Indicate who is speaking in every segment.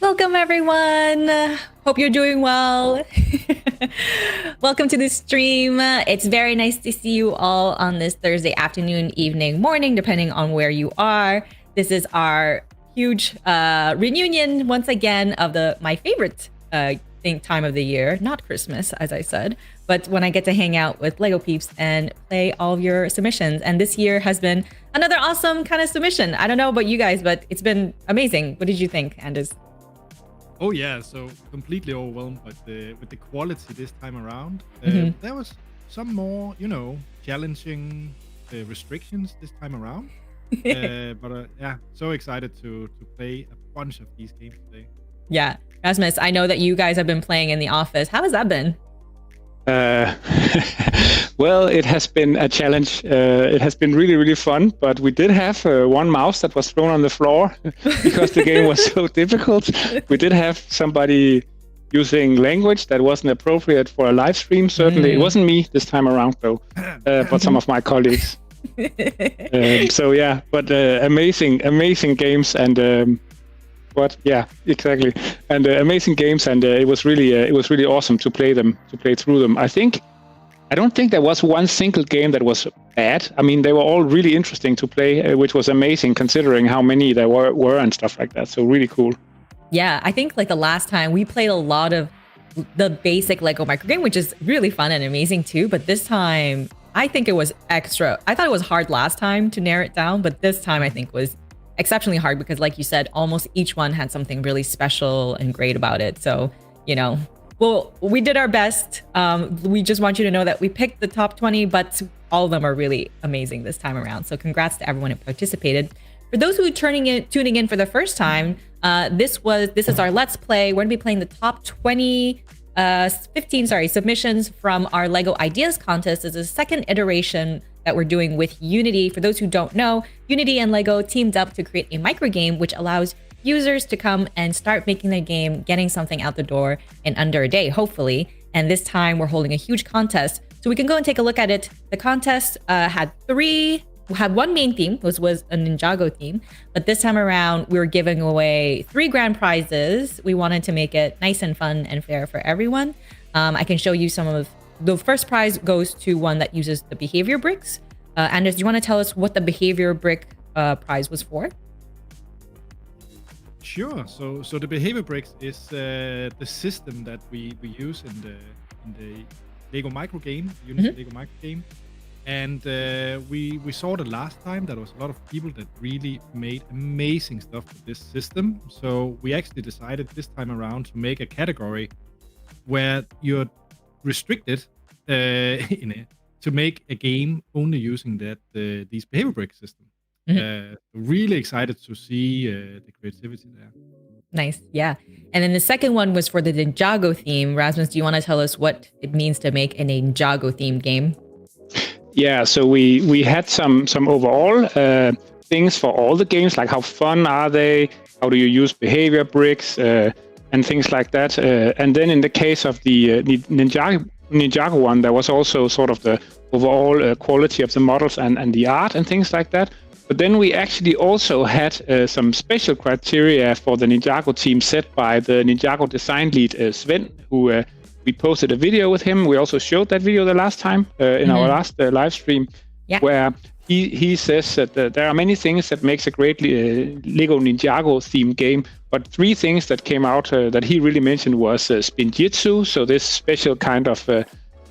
Speaker 1: Welcome everyone. Hope you're doing well. Welcome to the stream. It's very nice to see you all on this Thursday afternoon, evening, morning, depending on where you are. This is our huge reunion once again of my favorite time of the year, not Christmas, as I said, but when I get to hang out with Lego peeps and play all of your submissions. And this year has been another awesome kind of submission. I don't know about you guys, but it's been amazing. What did you think, Anders?
Speaker 2: Oh yeah, so completely overwhelmed with the quality this time around. There was some more, challenging restrictions this time around. But yeah, so excited to play a bunch of these games today.
Speaker 1: Yeah, Rasmus, I know that you guys have been playing in the office. How has that been?
Speaker 3: Well, it has been a challenge. It has been really, really fun, but we did have one mouse that was thrown on the floor because the game was so difficult. We did have somebody using language that wasn't appropriate for a live stream, certainly. It wasn't me this time around, though, but some of my colleagues. So yeah, but amazing games and yeah, exactly, and amazing games, and it was really awesome to play through them. I don't think there was one single game that was bad. I mean, they were all really interesting to play, which was amazing considering how many there were and stuff like that. So really cool.
Speaker 1: Yeah, I think like the last time we played a lot of the basic Lego micro game, which is really fun and amazing too. But this time, I think it was extra. I thought it was hard last time to narrow it down, but this time I think was exceptionally hard because, like you said, almost each one had something really special and great about it. So, well, we did our best. We just want you to know that we picked the top 20, but all of them are really amazing this time around. So congrats to everyone who participated. For those who are tuning in for the first time, this is our Let's Play. We're going to be playing the top 15 submissions from our Lego Ideas Contest. It's a second iteration that we're doing with Unity. For those who don't know, Unity and Lego teamed up to create a micro game which allows users to come and start making their game, getting something out the door in under a day, hopefully. And this time we're holding a huge contest. So we can go and take a look at it. The contest had one main theme, which was a Ninjago theme. But this time around, we were giving away 3 grand prizes. We wanted to make it nice and fun and fair for everyone. I can show you some of the first prize goes to one that uses the behavior bricks. Anders, do you want to tell us what the behavior brick prize was for?
Speaker 2: Sure. So the behavior bricks is the system that we use in the Lego micro game, Unity Lego micro game, and we saw the last time that there was a lot of people that really made amazing stuff with this system. So we actually decided this time around to make a category where you're restricted to make a game only using these behavior brick system. Really excited to see the creativity there.
Speaker 1: Nice, yeah. And then the second one was for the Ninjago theme. Rasmus, do you want to tell us what it means to make a Ninjago themed game?
Speaker 3: Yeah, so we had some overall things for all the games, like how fun are they, how do you use behavior bricks, and things like that. And then in the case of the Ninjago one, there was also sort of the overall quality of the models and the art and things like that. But then we actually also had some special criteria for the Ninjago team set by the Ninjago design lead, Sven, who we posted a video with him. We also showed that video the last time in our last live stream, where he says that there are many things that makes a great Lego Ninjago theme game, but 3 things that came out that he really mentioned was Spinjitzu, so this special kind of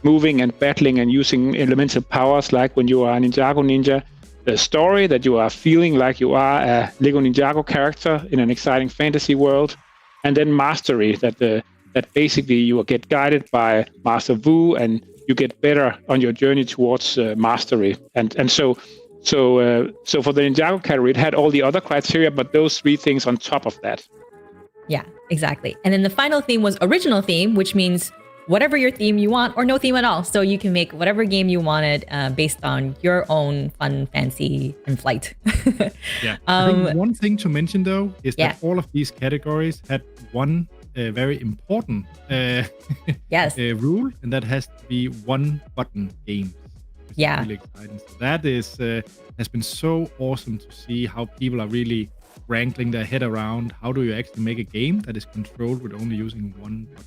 Speaker 3: moving and battling and using elemental powers like when you are a Ninjago ninja. The story, that you are feeling like you are a Lego Ninjago character in an exciting fantasy world. And then mastery, that basically you get guided by Master Wu and you get better on your journey towards mastery. And so for the Ninjago category, it had all the other criteria, but those 3 things on top of that.
Speaker 1: Yeah, exactly. And then the final theme was original theme, which means whatever your theme you want or no theme at all. So you can make whatever game you wanted based on your own fun, fancy, and flight.
Speaker 2: Yeah. I think one thing to mention, though, is that all of these categories had one very important rule, and that has to be one-button games.
Speaker 1: Yeah.
Speaker 2: Really exciting. So that is has been so awesome to see how people are really wrangling their head around how do you actually make a game that is controlled with only using one button.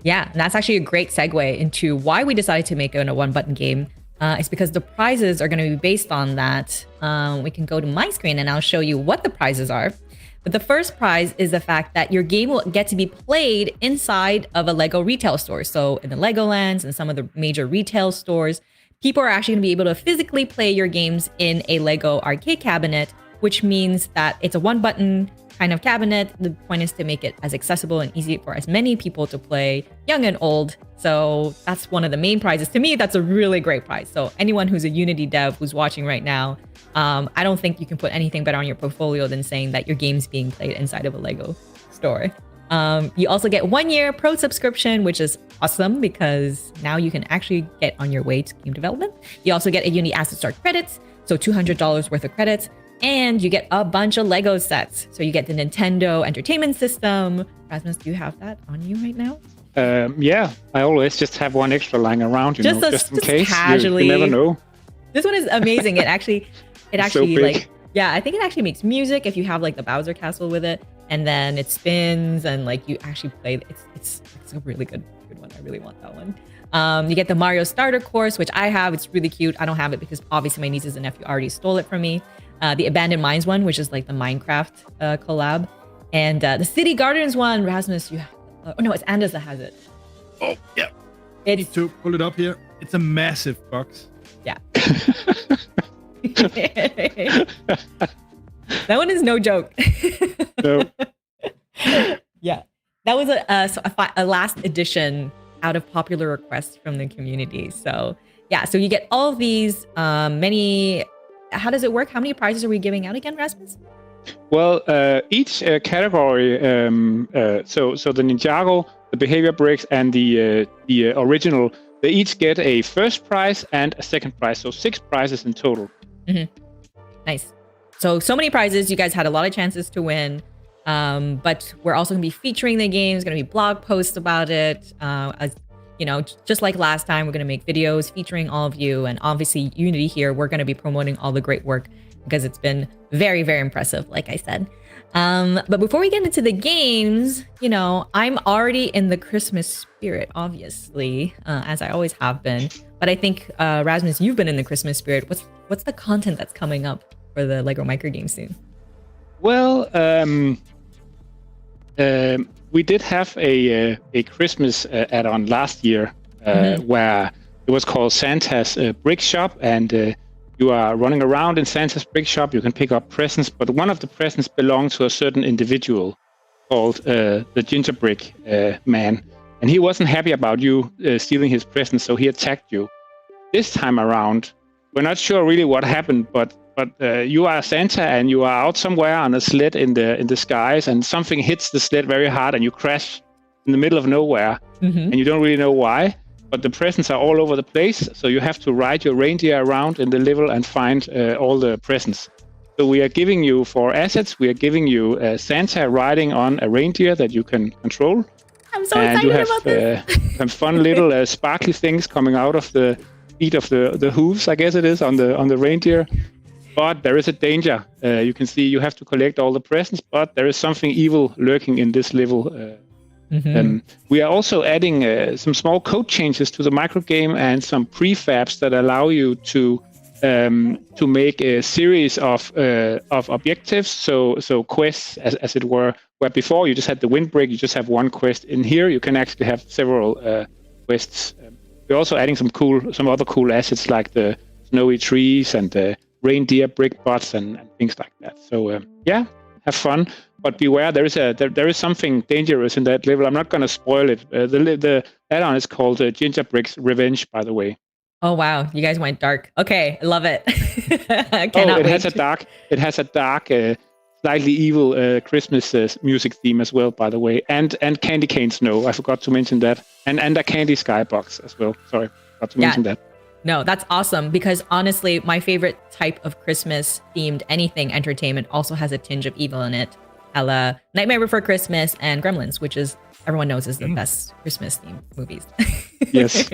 Speaker 1: Yeah, and that's actually a great segue into why we decided to make it a one-button game. It's because the prizes are going to be based on that. We can go to my screen and I'll show you what the prizes are. But the first prize is the fact that your game will get to be played inside of a Lego retail store. So in the Legolands and some of the major retail stores, people are actually going to be able to physically play your games in a Lego arcade cabinet, which means that it's a one-button kind of cabinet. The point is to make it as accessible and easy for as many people to play, young and old. So that's one of the main prizes. To me, that's a really great prize. So anyone who's a Unity dev who's watching right now, I don't think you can put anything better on your portfolio than saying that your game's being played inside of a Lego store. You also get 1 year pro subscription, which is awesome because now you can actually get on your way to game development. You also get a Unity Asset Start credits, so $200 worth of credits. And you get a bunch of Lego sets. So you get the Nintendo Entertainment System. Rasmus, do you have that on you right now?
Speaker 3: Yeah, I always just have one extra lying around, just in case.
Speaker 1: Casually.
Speaker 3: You never know.
Speaker 1: This one is amazing. It actually
Speaker 3: so big.
Speaker 1: I think it actually makes music if you have like the Bowser Castle with it, and then it spins and like you actually play. It's a really good one. I really want that one. You get the Mario Starter Course, which I have. It's really cute. I don't have it because obviously my nieces and nephew already stole it from me. The Abandoned Mines one, which is like the Minecraft collab, and the City Gardens one. Rasmus, you have, it's Anders that has it.
Speaker 2: Oh yeah, I need to pull it up here. It's a massive box.
Speaker 1: Yeah. That one is no joke.
Speaker 3: No.
Speaker 1: Yeah, that was a last edition out of popular request from the community. So yeah, so you get all of these many. How does it work? How many prizes are we giving out again, Rasmus?
Speaker 3: Well, each category, so the Ninjago, the behavior breaks, and the original, they each get a first prize and a second prize. So 6 prizes in total.
Speaker 1: Mm-hmm. Nice. So many prizes. You guys had a lot of chances to win. But we're also going to be featuring the games, going to be blog posts about it. As just like last time, we're going to make videos featuring all of you. And obviously, Unity here, we're going to be promoting all the great work because it's been very, very impressive, like I said. But before we get into the games, I'm already in the Christmas spirit, obviously, as I always have been. But I think, Rasmus, you've been in the Christmas spirit. What's the content that's coming up for the Lego micro game soon?
Speaker 3: Well, we did have a Christmas add-on last year where it was called Santa's Brick Shop, and you are running around in Santa's Brick Shop. You can pick up presents, but one of the presents belonged to a certain individual called the Ginger Brick Man, and he wasn't happy about you stealing his presents, so he attacked you. This time around, we're not sure really what happened, but you are Santa and you are out somewhere on a sled in the skies, and something hits the sled very hard and you crash in the middle of nowhere, and you don't really know why. But the presents are all over the place, so you have to ride your reindeer around in the level and find all the presents. So we are giving you 4 assets. We are giving you Santa riding on a reindeer that you can control.
Speaker 1: I'm so
Speaker 3: and you
Speaker 1: excited
Speaker 3: have
Speaker 1: about this.
Speaker 3: some fun little sparkly things coming out of the feet of the hooves, I guess it is, on the reindeer. But there is a danger. You can see you have to collect all the presents, but there is something evil lurking in this level. We are also adding some small code changes to the micro game and some prefabs that allow you to make a series of objectives, so quests, as it were. Where before you just had the windbreak, you just have one quest. In here, you can actually have several quests. We're also adding some other cool assets like the snowy trees and the reindeer brick bots and things like that. So yeah, have fun, but beware. There is something dangerous in that level. I'm not going to spoil it. The add-on is called Ginger Bricks Revenge, by the way.
Speaker 1: Oh wow, you guys went dark. Okay, I love it. I
Speaker 3: Oh,
Speaker 1: cannot
Speaker 3: it
Speaker 1: wait.
Speaker 3: has a dark, slightly evil Christmas music theme as well, by the way, and candy cane snow. I forgot to mention that, and a candy skybox as well. Sorry, forgot to mention that.
Speaker 1: No, that's awesome, because honestly, my favorite type of Christmas themed anything entertainment also has a tinge of evil in it. A la Nightmare Before Christmas and Gremlins, which is everyone knows is the best Christmas themed movies.
Speaker 3: Yes.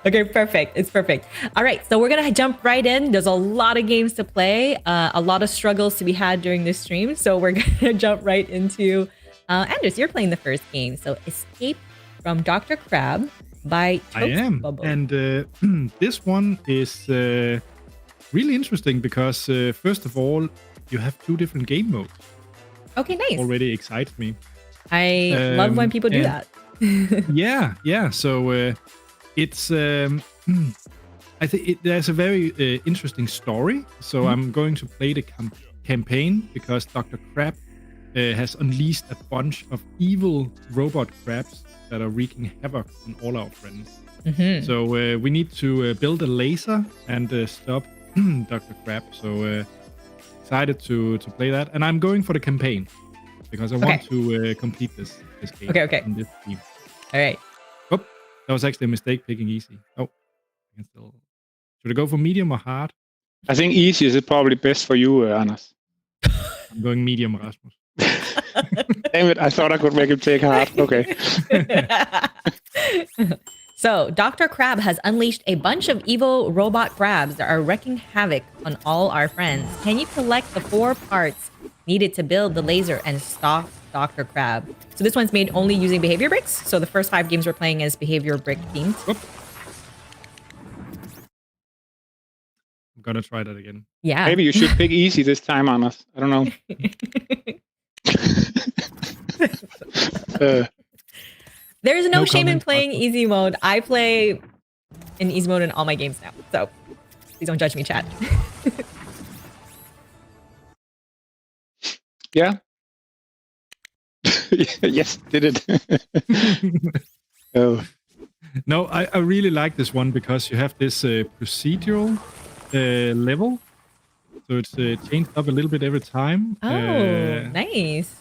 Speaker 1: Okay, perfect. It's perfect. All right, so we're gonna jump right in. There's a lot of games to play, a lot of struggles to be had during this stream. So we're gonna jump right into Anders, you're playing the first game. So Escape from Dr. Crab by Toast
Speaker 2: I am.
Speaker 1: Bubble.
Speaker 2: And this one is really interesting because, first of all, you have 2 different game modes.
Speaker 1: Okay, nice.
Speaker 2: Already excites me.
Speaker 1: I love when people do that.
Speaker 2: Yeah. So it's I think there's a very interesting story. So I'm going to play the campaign because Dr. Crab has unleashed a bunch of evil robot crabs that are wreaking havoc on all our friends. So we need to build a laser and stop Dr. Crab. So excited to play that, and I'm going for the campaign because I want to complete this game.
Speaker 1: Okay.
Speaker 2: In this team.
Speaker 1: All right.
Speaker 2: Oh, that was actually a mistake picking easy. Oh, I can still. Should I go for medium or hard?
Speaker 3: I think easy is probably best for you, Anders.
Speaker 2: I'm going medium, Rasmus.
Speaker 3: Damn it! I thought I could make him take hard. Okay.
Speaker 1: So, Dr. Crab has unleashed a bunch of evil robot crabs that are wreaking havoc on all our friends. Can you collect the 4 parts needed to build the laser and stop Dr. Crab? So this one's made only using behavior bricks. So the first 5 games we're playing is behavior brick themed.
Speaker 2: Oop. I'm gonna try that again.
Speaker 1: Yeah.
Speaker 3: Maybe you should pick easy this time, Anders. I don't know.
Speaker 1: There's no shame in
Speaker 2: comment,
Speaker 1: playing
Speaker 2: Rasmus.
Speaker 1: easy mode. I play in easy mode in all my games now. So please don't judge me, chat.
Speaker 3: Yeah. Yes, did it. Oh.
Speaker 2: No, I really like this one because you have this procedural level. So it's changed up a little bit every time.
Speaker 1: Oh, nice.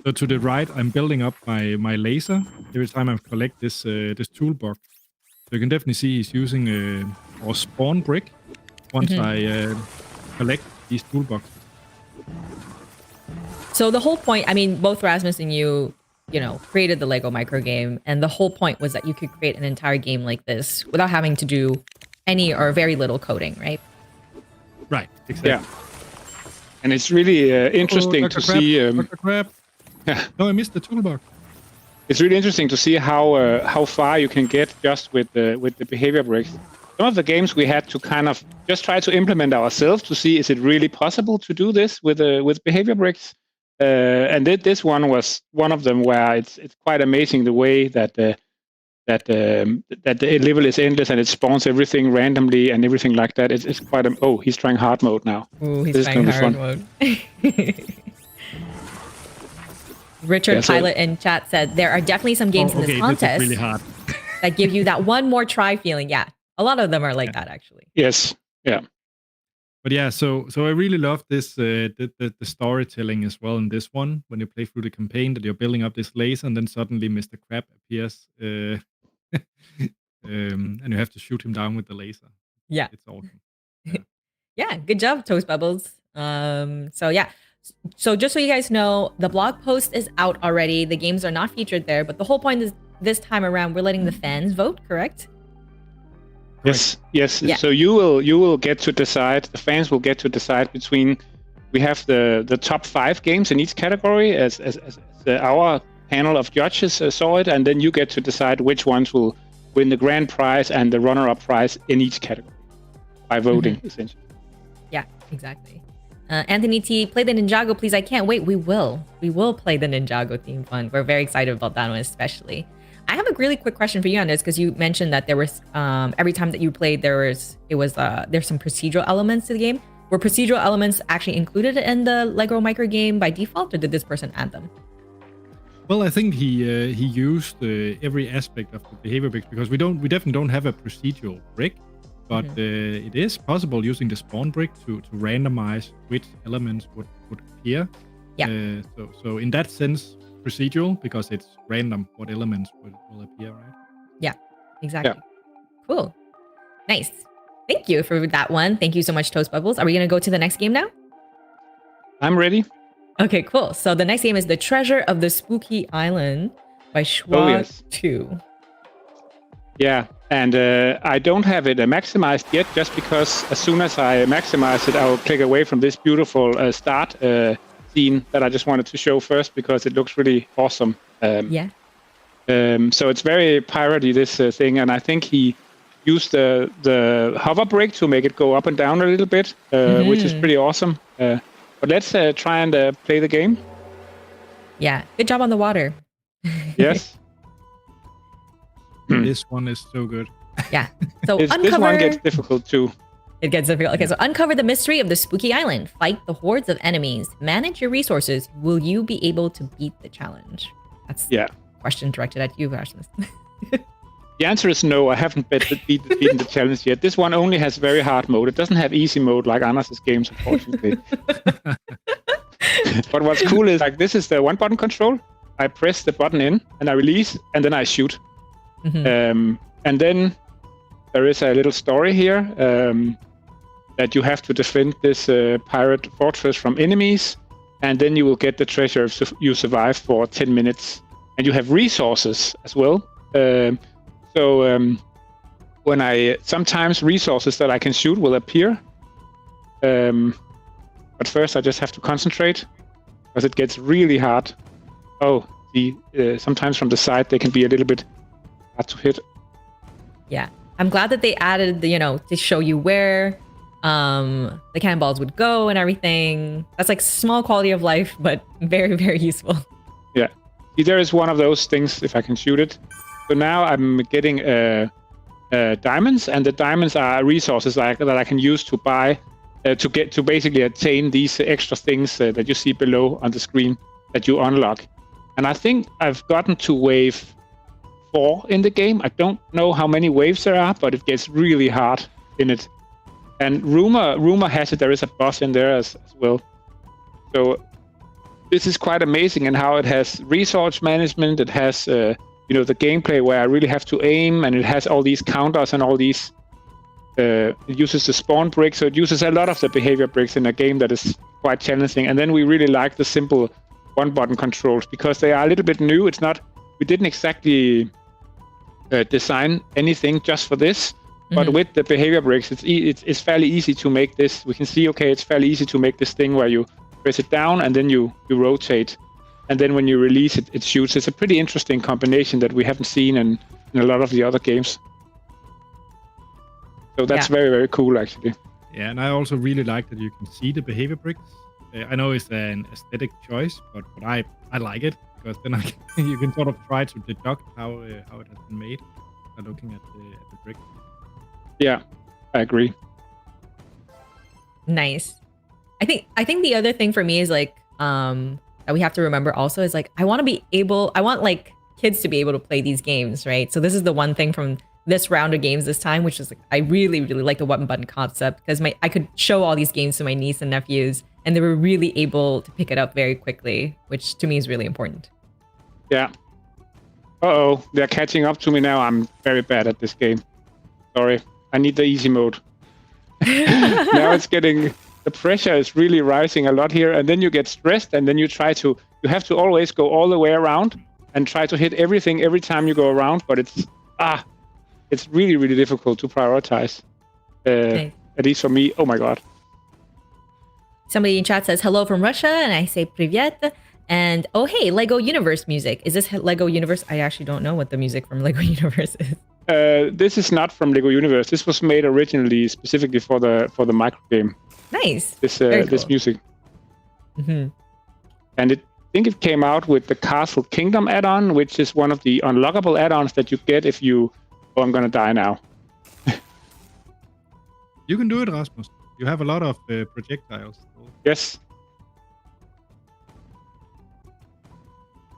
Speaker 2: So to the right, I'm building up my laser. Every time I collect this toolbox. So you can definitely see he's using our spawn brick once I collect these toolboxes.
Speaker 1: So the whole point, I mean, both Rasmus and you created the Lego micro game, and the whole point was that you could create an entire game like this without having to do any or very little coding, right?
Speaker 2: Right, exactly.
Speaker 3: Yeah. And it's really interesting
Speaker 2: Dr.
Speaker 3: to
Speaker 2: Crab,
Speaker 3: see.
Speaker 2: Dr. Crab. No, I missed the toolbox.
Speaker 3: It's really interesting to see how far you can get just with the behavior bricks. Some of the games we had to kind of just try to implement ourselves to see, is it really possible to do this with behavior bricks? And this one was one of them where it's quite amazing the way that the level is endless and it spawns everything randomly and everything like that. It's quite oh, he's trying hard mode now.
Speaker 1: Ooh, he's
Speaker 3: This is
Speaker 1: trying
Speaker 3: gonna
Speaker 1: hard
Speaker 3: be
Speaker 1: mode. Richard Pilot in chat said there are definitely some games in this contest
Speaker 2: This is really hard.
Speaker 1: that give you that one more try feeling. Yeah, a lot of them are like that actually.
Speaker 3: Yes. Yeah.
Speaker 2: But yeah, so I really love this the storytelling as well in this one. When you play through the campaign, that you're building up this laser, and then suddenly Mr. Crab appears, and you have to shoot him down with the laser.
Speaker 1: Yeah,
Speaker 2: It's awesome.
Speaker 1: yeah. Good job, Toast Bubbles. So yeah, So just so you guys know, the blog post is out already. The games are not featured there, but the whole point is this time around we're letting the fans vote, correct?
Speaker 3: Yes.
Speaker 1: Yeah.
Speaker 3: So you will get to decide. The fans will get to decide between. We have the top 5 games in each category as our panel of judges saw it, and then you get to decide which ones will win the grand prize and the runner-up prize in each category by voting, essentially.
Speaker 1: Yeah, exactly. Anthony T, play the Ninjago, please. I can't wait. We will play the Ninjago theme one. We're very excited about that one, especially. I have a really quick question for you on this because you mentioned that there was every time that you played there's some procedural elements to the game. Were procedural elements actually included in the Lego micro game by default, or did this person add them?
Speaker 2: Well, I think he used every aspect of the behavior bricks because we definitely don't have a procedural brick, but it is possible using the spawn brick to randomize which elements would appear.
Speaker 1: Yeah.
Speaker 2: So in that sense, procedural because it's random what elements will appear, right?
Speaker 1: Yeah, exactly. Yeah. Cool. Nice. Thank you for that one. Thank you so much, Toast Bubbles. Are we going to go to the next game now?
Speaker 3: I'm ready.
Speaker 1: Okay, cool. So the next game is The Treasure of the Spooky Island by Schwab 2.
Speaker 3: Yeah, and I don't have it maximized yet just because as soon as I maximize it, I will click away from this beautiful start scene that I just wanted to show first because it looks really awesome. So it's very piratey, this thing, and I think he used the hover brake to make it go up and down a little bit, which is pretty awesome. But let's try and play the game.
Speaker 1: Yeah, good job on the water.
Speaker 3: Yes.
Speaker 2: This one is so good.
Speaker 1: Yeah. So
Speaker 3: this one gets difficult too.
Speaker 1: It gets difficult. Okay, so uncover the mystery of the spooky island. Fight the hordes of enemies. Manage your resources. Will you be able to beat the challenge? That's a question directed at you, Rasmus.
Speaker 3: The answer is no. I haven't beaten the challenge yet. This one only has very hard mode. It doesn't have easy mode like Anders' games, unfortunately. But what's cool is like this is the one button control. I press the button in and I release and then I shoot. And then there is a little story here that you have to defend this pirate fortress from enemies, and then you will get the treasure if you survive for 10 minutes. And you have resources as well. When I sometimes resources that I can shoot will appear, but first I just have to concentrate because it gets really hard. Sometimes from the side they can be a little bit hard to hit.
Speaker 1: Yeah, I'm glad that they added to show you where the cannonballs would go and everything. That's like small quality of life, but very, very useful.
Speaker 3: Yeah, there is one of those things if I can shoot it. So now I'm getting diamonds, and the diamonds are resources that I can use to buy, to basically attain these extra things that you see below on the screen that you unlock. And I think I've gotten to wave 4 in the game. I don't know how many waves there are, but it gets really hard in it. And rumor has it there is a boss in there as well. So this is quite amazing in how it has resource management. It has the gameplay where I really have to aim, and it has all these counters and all these. It uses the spawn brick, so it uses a lot of the behavior bricks in a game that is quite challenging. And then we really like the simple one-button controls because they are a little bit new. It's not. We didn't exactly design anything just for this, but with the behavior bricks, it's fairly easy to make this. We can see, it's fairly easy to make this thing where you press it down and then you rotate. And then when you release it, it shoots. It's a pretty interesting combination that we haven't seen in a lot of the other games. So that's very, very cool, actually.
Speaker 2: Yeah, and I also really like that you can see the behavior bricks. I know it's an aesthetic choice, but I like it because then you can sort of try to deduct how it has been made by looking at the brick.
Speaker 1: Yeah, I agree. Nice. I think the other thing for me is like that we have to remember also is like I want like kids to be able to play these games, right? So this is the one thing from this round of games this time, which is like I really, really like the one button concept because I could show all these games to my niece and nephews and they were really able to pick it up very quickly, which to me is really important.
Speaker 3: Yeah. They're catching up to me now. I'm very bad at this game. Sorry. I need the easy mode. Now it's getting the pressure is really rising a lot here, and then you get stressed, and then you have to always go all the way around and try to hit everything every time you go around, but it's really, really difficult to prioritize.
Speaker 1: Okay.
Speaker 3: At least for me. Oh my god.
Speaker 1: Somebody in chat says hello from Russia, and I say privyet. And oh hey, Lego Universe music. Is this Lego Universe? I actually don't know what the music from Lego Universe is.
Speaker 3: This is not from Lego Universe. This was made originally specifically for the micro game.
Speaker 1: Nice.
Speaker 3: This
Speaker 1: Very
Speaker 3: this
Speaker 1: cool.
Speaker 3: music. And I think it came out with the Castle Kingdom add-on, which is one of the unlockable add-ons that you get if you. Oh, I'm gonna die now.
Speaker 2: You can do it, Rasmus. You have a lot of projectiles. So.
Speaker 3: Yes.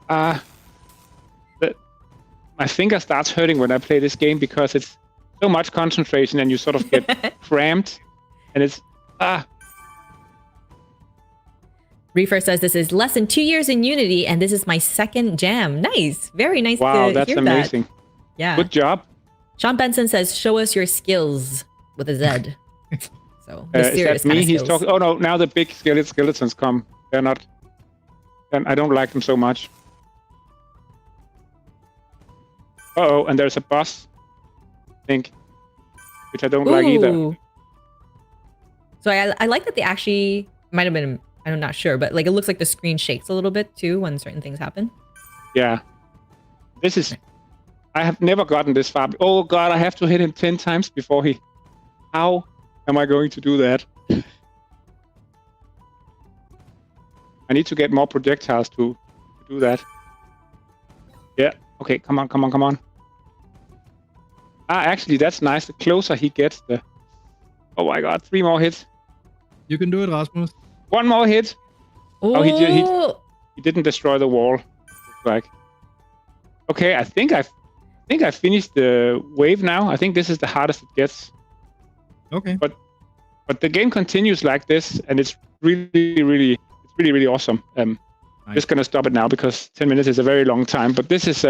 Speaker 3: My finger starts hurting when I play this game because it's so much concentration and you sort of get cramped, and it's
Speaker 1: Reefer says this is less than 2 years in Unity, and this is my second jam. Nice. Very nice
Speaker 3: wow,
Speaker 1: to
Speaker 3: that's
Speaker 1: hear
Speaker 3: amazing.
Speaker 1: that. Yeah.
Speaker 3: Good job.
Speaker 1: Sean Benson says, show us your skills with a Z. So,
Speaker 3: Is
Speaker 1: mysterious
Speaker 3: that me?
Speaker 1: kind of
Speaker 3: He's
Speaker 1: skills.
Speaker 3: talking. Oh no! Now the big skeletons come. They're not. And I don't like them so much. Uh-oh, and there's a boss. I think, which I don't like either.
Speaker 1: Ooh. So I like that they actually might have been. I'm not sure, but like it looks like the screen shakes a little bit too when certain things happen.
Speaker 3: Yeah. This is. I have never gotten this far. Oh god! I have to hit him 10 times before he. How am I going to do that? I need to get more projectiles to do that. Yeah. Okay. Come on. Come on. Come on. Actually, that's nice. The closer he gets, the. Oh my god! 3 more hits.
Speaker 2: You can do it, Rasmus.
Speaker 3: 1 more hit.
Speaker 1: Ooh.
Speaker 3: Oh, he didn't destroy the wall. Looks like. Okay, I think I finished the wave now. I think this is the hardest it gets.
Speaker 2: Okay.
Speaker 3: But the game continues like this, and it's really awesome.
Speaker 2: Nice.
Speaker 3: Just gonna stop it now because 10 minutes is a very long time. But this was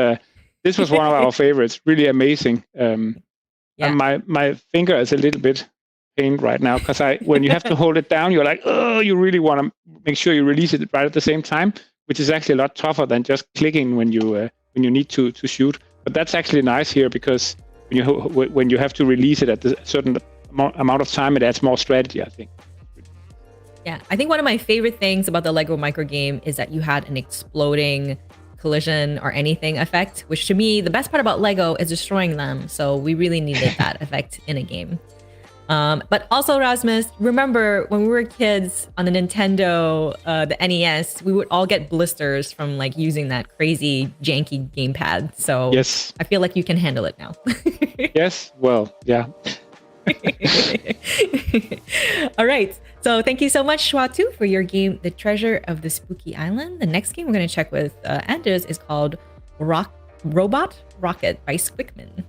Speaker 3: one of our favorites. Really amazing.
Speaker 1: Yeah.
Speaker 3: And my finger is a little bit pained right now because when you have to hold it down, you're like, oh, you really want to make sure you release it right at the same time, which is actually a lot tougher than just clicking when you need to shoot. But that's actually nice here because when you have to release it at a certain amount of time, it adds more strategy, I think.
Speaker 1: Yeah, I think one of my favorite things about the Lego micro game is that you had an exploding collision or anything effect, which to me, the best part about Lego is destroying them. So we really needed that effect in a game. But also, Rasmus, remember when we were kids on the Nintendo, the NES, we would all get blisters from like using that crazy janky gamepad. So
Speaker 3: yes,
Speaker 1: I feel like you can handle it now.
Speaker 3: Yes, well, yeah.
Speaker 1: All right. So thank you so much, Schwatu, for your game, The Treasure of the Spooky Island. The next game we're going to check with Anders is called Robot Rocket by Squickman.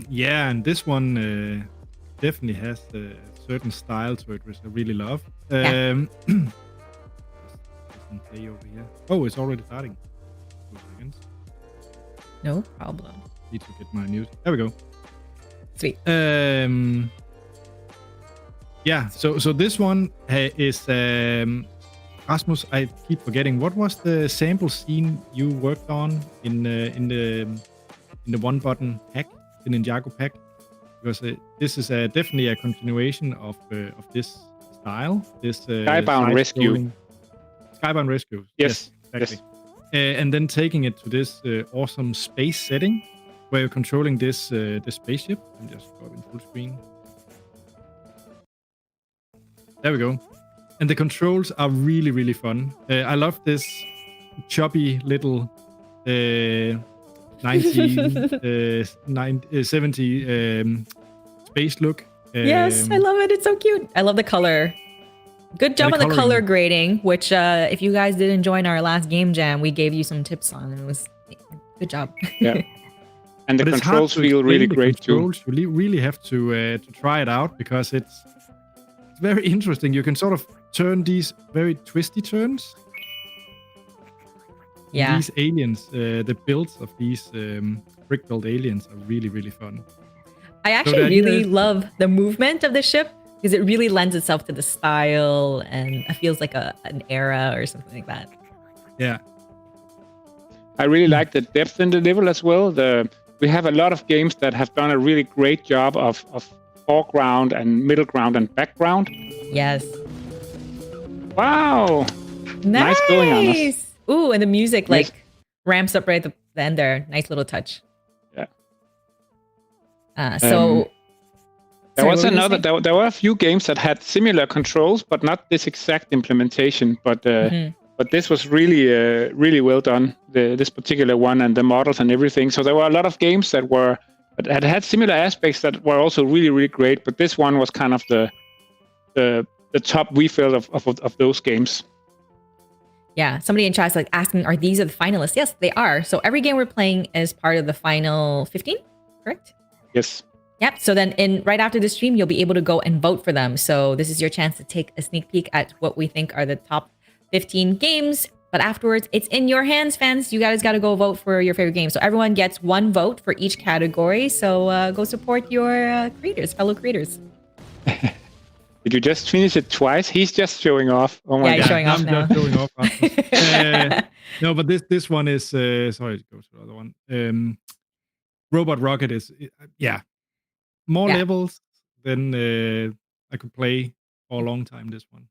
Speaker 2: Yeah, and this one definitely has a certain style to it, which I really love. Doesn't play over here. Oh, it's already starting. 2 seconds.
Speaker 1: No problem.
Speaker 2: Need to get my news. There we go.
Speaker 1: Sweet.
Speaker 2: Yeah, so this one is Rasmus. I keep forgetting, what was the sample scene you worked on in the one button hack, the Ninjago pack? Because this is definitely a continuation of this style. This
Speaker 3: Skybound Rescue.
Speaker 2: Skybound Rescue.
Speaker 3: Yes,
Speaker 2: exactly. And then taking it to this awesome space setting where you're controlling this spaceship. And just go in full screen. There we go. And the controls are really, really fun. I love this choppy little 70 space look.
Speaker 1: Yes, I love it. It's so cute. I love the color. Good job on the color grading, which if you guys didn't join our last game jam, we gave you some tips on. It was good job.
Speaker 3: Yeah. And the controls feel really great too.
Speaker 2: You really have to try it out because it's very interesting. You can sort of turn these very twisty turns.
Speaker 1: Yeah.
Speaker 2: These aliens, the builds of these brick built aliens are really, really fun.
Speaker 1: I actually really love the movement of the ship. because it really lends itself to the style and it feels like an era or something like that.
Speaker 2: Yeah.
Speaker 3: I really like the depth in the level as well. We have a lot of games that have done a really great job of foreground and middle ground and background.
Speaker 1: Yes.
Speaker 3: Wow. Nice going on us.
Speaker 1: Ooh, and the music like ramps up right at the end there. Nice little touch.
Speaker 3: Yeah.
Speaker 1: So
Speaker 3: there were a few games that had similar controls, but not this exact implementation. But this was really well done. This particular one and the models and everything. So there were a lot of games that had similar aspects that were also really great. But this one was kind of the top we felt of those games.
Speaker 1: Yeah, somebody in chat is like asking, are these the finalists? Yes, they are. So every game we're playing is part of the final 15, correct?
Speaker 3: Yes.
Speaker 1: Yep. So then right after the stream, you'll be able to go and vote for them. So this is your chance to take a sneak peek at what we think are the top 15 games. But afterwards, it's in your hands, fans. You guys got to go vote for your favorite game. So everyone gets one vote for each category. So go support your fellow creators.
Speaker 3: Did you just finish it twice? He's just showing off. Oh my God.
Speaker 1: He's showing off now.
Speaker 2: I'm just showing off. No, but this one is sorry, go to the other one. Robot Rocket is more levels than I could play for a long time. This one.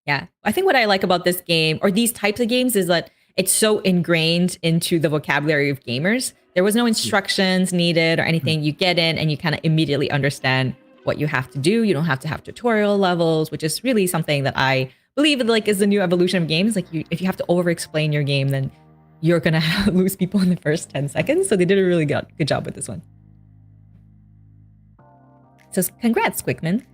Speaker 1: Yeah, I think what I like about this game or these types of games is that it's so ingrained into the vocabulary of gamers. There was no instructions needed or anything. You get in and you kind of immediately understand what you have to do. You don't have to have tutorial levels, which is really something that I believe like is the new evolution of games. Like if you have to over explain your game, then you're gonna lose people in the first 10 seconds. So they did a really good job with this one. So congrats, Quickman.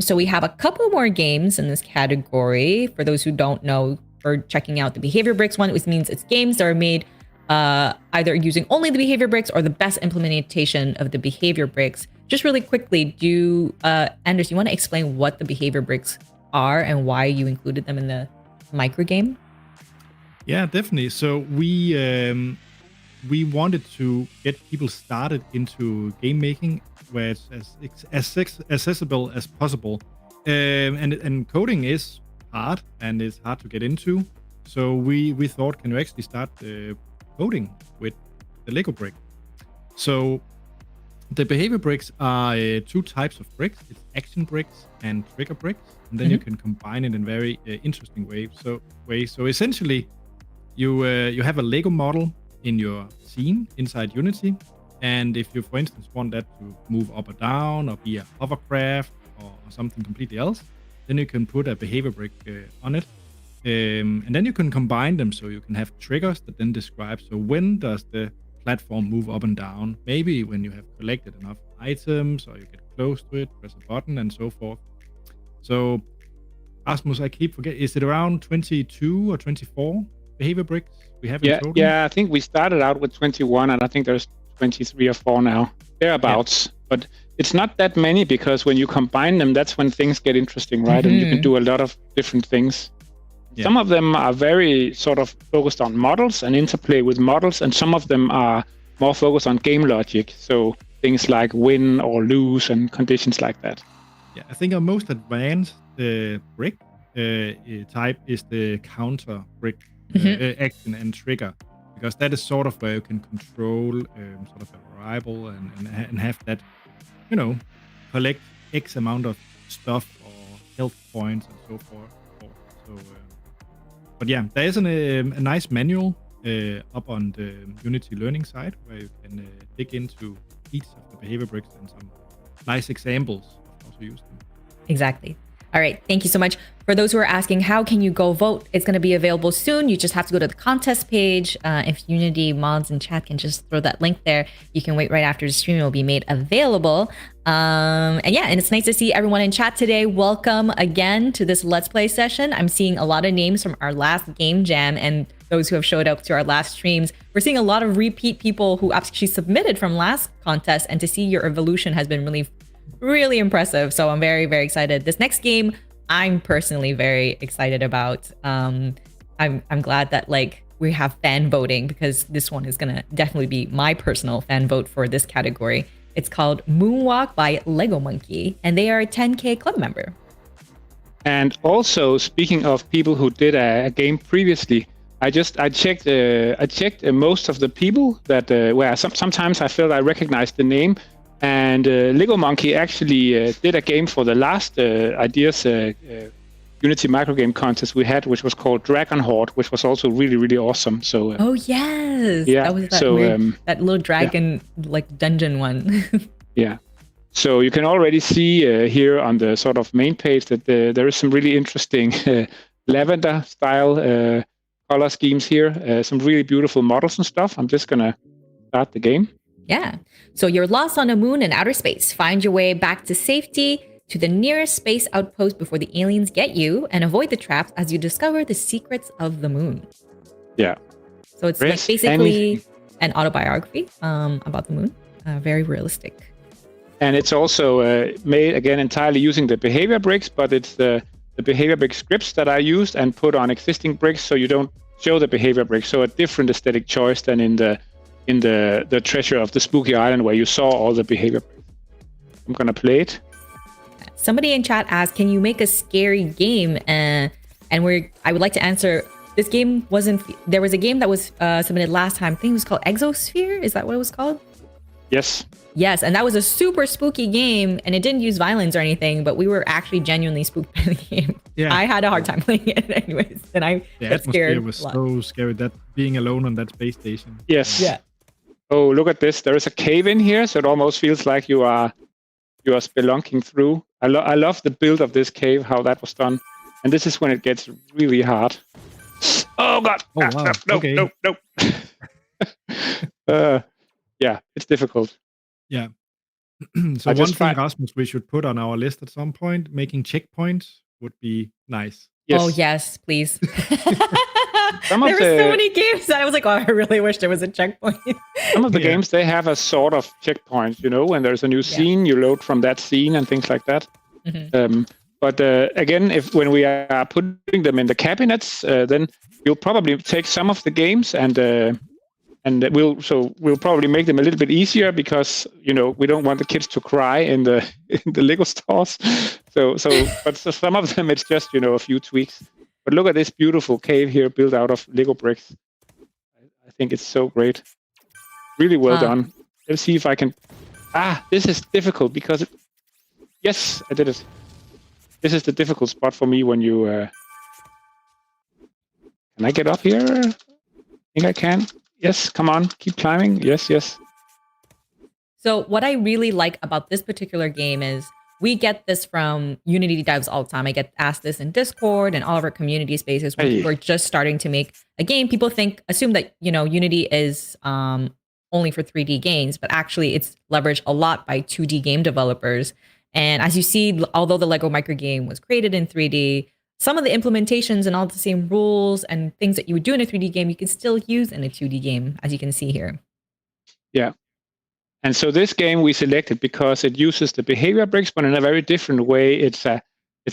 Speaker 1: So we have a couple more games in this category. For those who don't know, for checking out the behavior bricks one, which means it's games that are made either using only the behavior bricks or the best implementation of the behavior bricks. Just really quickly, Anders, you want to explain what the behavior bricks are and why you included them in the micro game?
Speaker 2: Yeah, definitely. So we wanted to get people started into game making where it's as accessible as possible. And coding is hard and it's hard to get into. So we thought, can you actually start coding with the Lego brick? So the behavior bricks are two types of bricks. It's action bricks and trigger bricks. And then you can combine it in very interesting ways. So essentially, you have a Lego model in your scene inside Unity. And if you, for instance, want that to move up or down or be a hovercraft or something completely else, then you can put a behavior brick on it. And then you can combine them so you can have triggers that then describe, so when does the platform move up and down? Maybe when you have collected enough items or you get close to it, press a button and so forth. So, Asmus, I keep forgetting, is it around 22 or 24 behavior bricks we have in total?
Speaker 3: Yeah, I think we started out with 21 and I think there's 23 or 4 now, thereabouts. Yeah. But it's not that many because when you combine them, that's when things get interesting, right? And you can do a lot of different things. Yeah. Some of them are very sort of focused on models and interplay with models, and some of them are more focused on game logic. So things like win or lose and conditions like that.
Speaker 2: Yeah, I think our most advanced brick type is the counter brick action and trigger, because that is sort of where you can control sort of a variable and have that, collect X amount of stuff or health points and so forth. So, but yeah, there is a nice manual up on the Unity learning side where you can dig into each of the behavior bricks and some nice examples of how to use them.
Speaker 1: Exactly. All right. Thank you so much. For those who are asking, how can you go vote? It's going to be available soon. You just have to go to the contest page. If Unity mods in chat can just throw that link there, you can wait right after the stream. It will be made available. And it's nice to see everyone in chat today. Welcome again to this Let's Play session. I'm seeing a lot of names from our last game jam and those who have showed up to our last streams. We're seeing a lot of repeat people who actually submitted from last contest, and to see your evolution has been really impressive. So I'm very, very excited. This next game, I'm personally very excited about. I'm glad that we have fan voting, because this one is gonna definitely be my personal fan vote for this category. It's called Moonwalk by Lego Monkey, and they are a 10K club member.
Speaker 3: And also, speaking of people who did a game previously, I checked most of the people that where sometimes I felt I recognized the name, and Lego Monkey actually did a game for the last Ideas Unity microgame contest we had, which was called Dragon Horde, which was also really, really awesome. So
Speaker 1: oh yes,
Speaker 3: yeah,
Speaker 1: that was that
Speaker 3: so
Speaker 1: weird, that little dragon like dungeon one.
Speaker 3: yeah. So you can already see here on the sort of main page that there is some really interesting lavender style color schemes here. Some really beautiful models and stuff. I'm just gonna start the game.
Speaker 1: Yeah. So you're lost on a moon in outer space. Find your way back to safety to the nearest space outpost before the aliens get you, and avoid the traps as you discover the secrets of the moon.
Speaker 3: Yeah.
Speaker 1: So it's like basically an autobiography about the moon. Very realistic.
Speaker 3: And it's also made, again, entirely using the behavior bricks, but it's the behavior brick scripts that I used and put on existing bricks, so you don't show the behavior bricks. So a different aesthetic choice than in the Treasure of the Spooky Island, where you saw all the behavior bricks. I'm going to play it.
Speaker 1: Somebody in chat asked, can you make a scary game? I would like to answer, this game wasn't, there was a game that was submitted last time. I think it was called Exosphere. Is that what it was called?
Speaker 3: Yes.
Speaker 1: Yes, and that was a super spooky game, and it didn't use violence or anything, but we were actually genuinely spooked by the game.
Speaker 2: Yeah.
Speaker 1: I had a hard time playing it anyways, and I got scared.
Speaker 2: The atmosphere was so scary, that being alone on that space station.
Speaker 3: Yes.
Speaker 1: Yeah.
Speaker 3: Oh, look at this. There is a cave in here, so it almost feels like you are spelunking through. I love the build of this cave, how that was done. And this is when it gets really hard. Oh, God.
Speaker 2: Oh, wow.
Speaker 3: No. Yeah, it's difficult.
Speaker 2: Yeah. So one thing, Rasmus, we should put on our list at some point, making checkpoints would be nice.
Speaker 3: Yes.
Speaker 1: Oh, yes, please. There were so many games that I was like, oh, I really wish there was a checkpoint.
Speaker 3: Some of the games, they have a sort of checkpoint, when there's a new scene, you load from that scene and things like that.
Speaker 1: Mm-hmm.
Speaker 3: But again, when we are putting them in the cabinets, then we'll probably take some of the games and we'll probably make them a little bit easier, because we don't want the kids to cry in the Lego stores. But some of them it's just a few tweaks. But look at this beautiful cave here built out of Lego bricks. I think it's so great. Really well done. Let's see if I can. This is difficult because yes, I did it. This is the difficult spot for me when you. Can I get up here? I think I can. Yes, come on, keep climbing. Yes.
Speaker 1: So what I really like about this particular game is we get this from Unity devs all the time. I get asked this in Discord and all of our community spaces when people are just starting to make a game. People assume that, Unity is only for 3D games, but actually it's leveraged a lot by 2D game developers. And as you see, although the Lego micro game was created in 3D, some of the implementations and all the same rules and things that you would do in a 3D game, you can still use in a 2D game, as you can see here.
Speaker 3: Yeah. And so this game we selected because it uses the behavior bricks, but in a very different way. It's a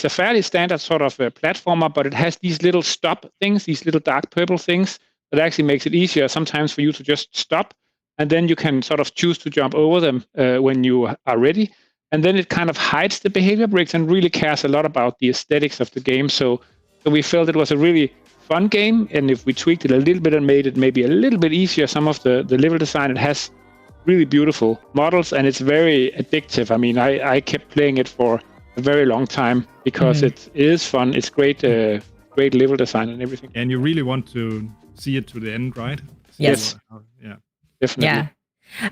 Speaker 3: fairly standard sort of a platformer, but it has these little stop things, these little dark purple things that actually makes it easier sometimes for you to just stop, and then you can sort of choose to jump over them when you are ready. And then it kind of hides the behavior bricks and really cares a lot about the aesthetics of the game. So we felt it was a really fun game, and if we tweaked it a little bit and made it maybe a little bit easier, some of the level design, it has really beautiful models, and it's very addictive. I mean, I kept playing it for a very long time because it is fun. It's great level design and everything.
Speaker 2: And you really want to see it to the end, right?
Speaker 1: Yes.
Speaker 2: Yeah.
Speaker 3: Definitely.
Speaker 1: Yeah.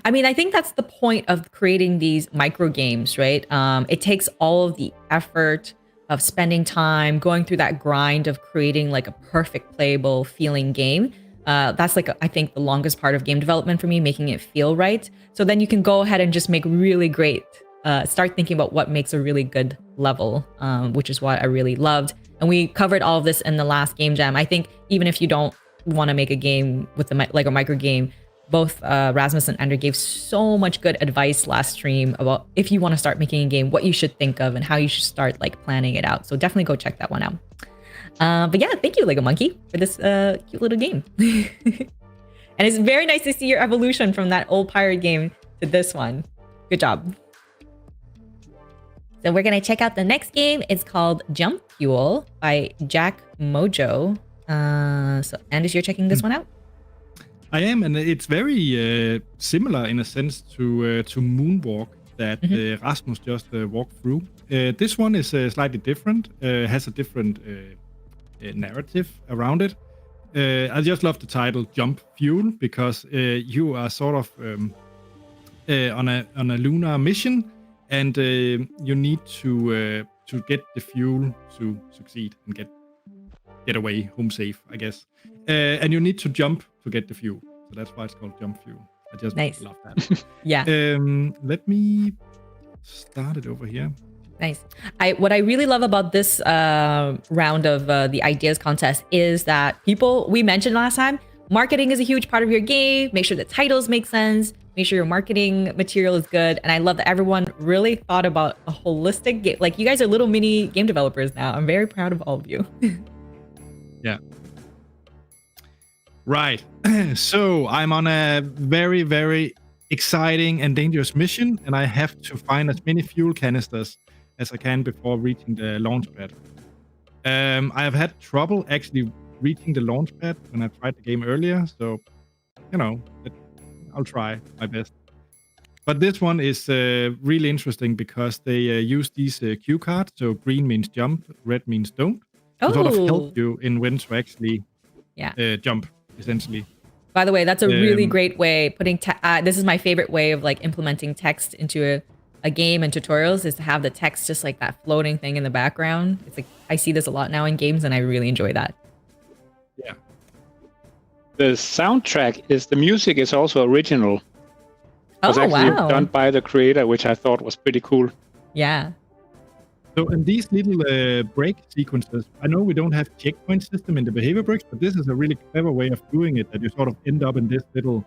Speaker 1: I mean, I think that's the point of creating these micro games, right? It takes all of the effort of spending time going through that grind of creating like a perfect playable feeling game. That's like, I think, the longest part of game development for me, making it feel right. So then you can go ahead and just make really great, start thinking about what makes a really good level, which is what I really loved. And we covered all of this in the last game jam. I think even if you don't want to make a game with the Lego micro game, both Rasmus and Ender gave so much good advice last stream about if you want to start making a game, what you should think of and how you should start like planning it out. So definitely go check that one out. But yeah, thank you, Lego Monkey, for this cute little game. And it's very nice to see your evolution from that old pirate game to this one. Good job. So we're going to check out the next game. It's called Jump Fuel by Jack Mojo. So Anders, you're checking this one out?
Speaker 2: I am, and it's very similar in a sense to Moonwalk that Rasmus just walked through. This one is slightly different, has a different narrative around it. I just love the title Jump Fuel because you are sort of on a lunar mission, and you need to get the fuel to succeed and get away home safe, I guess. And you need to jump to get the fuel, so that's why it's called Jump Fuel. I just love that.
Speaker 1: Yeah.
Speaker 2: Let me start it over here.
Speaker 1: Nice. What I really love about this round of the ideas contest is that we mentioned last time, marketing is a huge part of your game. Make sure the titles make sense. Make sure your marketing material is good. And I love that everyone really thought about a holistic game. Like, you guys are little mini game developers now. I'm very proud of all of you.
Speaker 2: Yeah. Right. So I'm on a very, very exciting and dangerous mission, and I have to find as many fuel canisters as I can before reaching the launch pad. I have had trouble actually reaching the launch pad when I tried the game earlier, so I'll try my best. But this one is really interesting because they use these cue cards. So green means jump, red means don't. To sort of help you in when to actually jump, essentially.
Speaker 1: By the way, that's a really great way putting. This is my favorite way of like implementing text into a game and tutorials, is to have the text just like that floating thing in the background. It's like I see this a lot now in games, and I really enjoy that.
Speaker 2: Yeah.
Speaker 3: The soundtrack the music is also original. It was actually done by the creator, which I thought was pretty cool.
Speaker 1: Yeah.
Speaker 2: So in these little break sequences, I know we don't have checkpoint system in the behavior breaks, but this is a really clever way of doing it, that you sort of end up in this little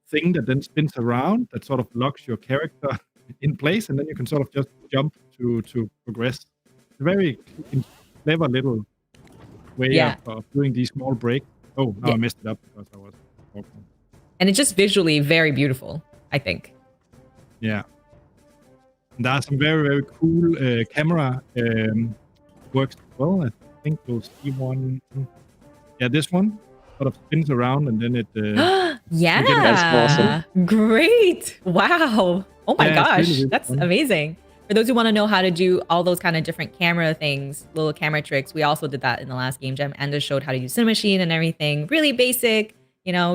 Speaker 2: thing that then spins around, that sort of locks your character in place, and then you can sort of just jump to progress. It's a very clever little way of doing these small breaks. Oh, no, I messed it up because I was talking.
Speaker 1: And it's just visually very beautiful, I think.
Speaker 2: Yeah. And there are some very, very cool camera works as well. I think you'll see one. Yeah, this one sort of spins around and then it...
Speaker 1: yeah,
Speaker 3: that's awesome.
Speaker 1: Great. Wow. Oh my gosh,
Speaker 2: really, really
Speaker 1: that's
Speaker 2: fun.
Speaker 1: Amazing. For those who want to know how to do all those kind of different camera things, little camera tricks, we also did that in the last game jam. Anders showed how to use Cinemachine and everything. Really basic,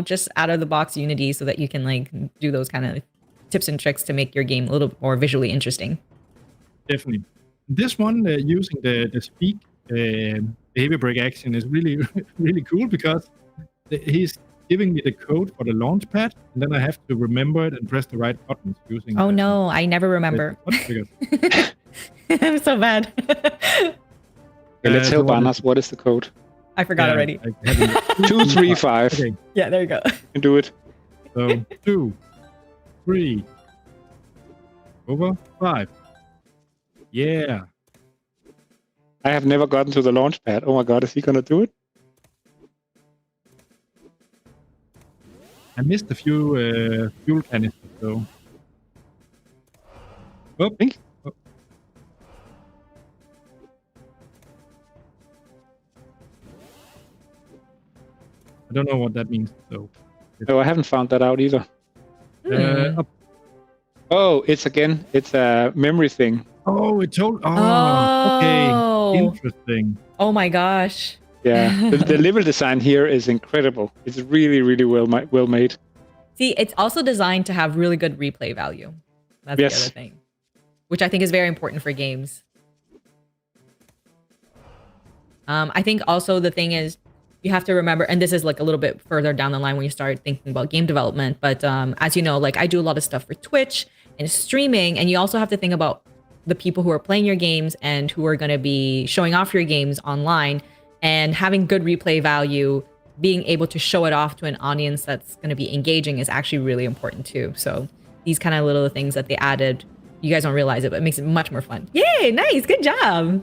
Speaker 1: just out of the box Unity, so that you can like do those kind of tips and tricks to make your game a little more visually interesting.
Speaker 2: Definitely. This one using the speak behavior break action is really, really cool because he's giving me the code for the launch pad, and then I have to remember it and press the right buttons using.
Speaker 1: Oh no, I never remember. I'm so bad.
Speaker 3: Let's help Anders. What is the code?
Speaker 1: I forgot already.
Speaker 3: 235.
Speaker 2: Okay.
Speaker 1: Yeah, there you go.
Speaker 3: You can do it.
Speaker 2: So 2, 3, over 5. Yeah.
Speaker 3: I have never gotten to the launch pad. Oh my god, is he gonna do it?
Speaker 2: I missed a few fuel canisters though. Oh. Oh. I don't know what that means though.
Speaker 3: No, I haven't found that out either.
Speaker 2: Up.
Speaker 3: Oh, it's a memory thing.
Speaker 2: Oh, it told. Oh, okay. Interesting.
Speaker 1: Oh my gosh.
Speaker 3: Yeah, the level design here is incredible. It's really, really well made.
Speaker 1: See, it's also designed to have really good replay value. That's the other thing, which I think is very important for games. I think also the thing is, you have to remember, and this is like a little bit further down the line when you start thinking about game development, but as you know, like I do a lot of stuff for Twitch and streaming, and you also have to think about the people who are playing your games and who are going to be showing off your games online, and having good replay value, being able to show it off to an audience that's going to be engaging is actually really important too. So these kind of little things that they added, you guys don't realize it, but it makes it much more fun. Yay, nice, good job.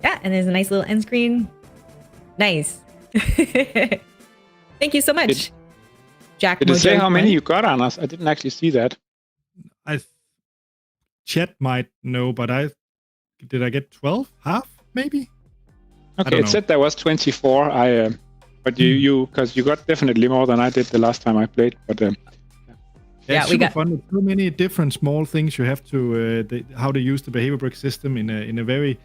Speaker 1: Yeah, and there's a nice little end screen. Nice. Thank you so much. Jack
Speaker 3: Did it say
Speaker 1: Mojo
Speaker 3: how many
Speaker 1: 20.
Speaker 3: you got, Anders? I didn't actually see that.
Speaker 2: Chat might know, but did I get 12? Half, maybe?
Speaker 3: Okay, it said there was 24. But you because you got definitely more than I did the last time I played. But
Speaker 2: yeah,
Speaker 1: we
Speaker 2: super
Speaker 1: got
Speaker 2: fun. There's so many different small things you have to how to use the behavior brick system in a very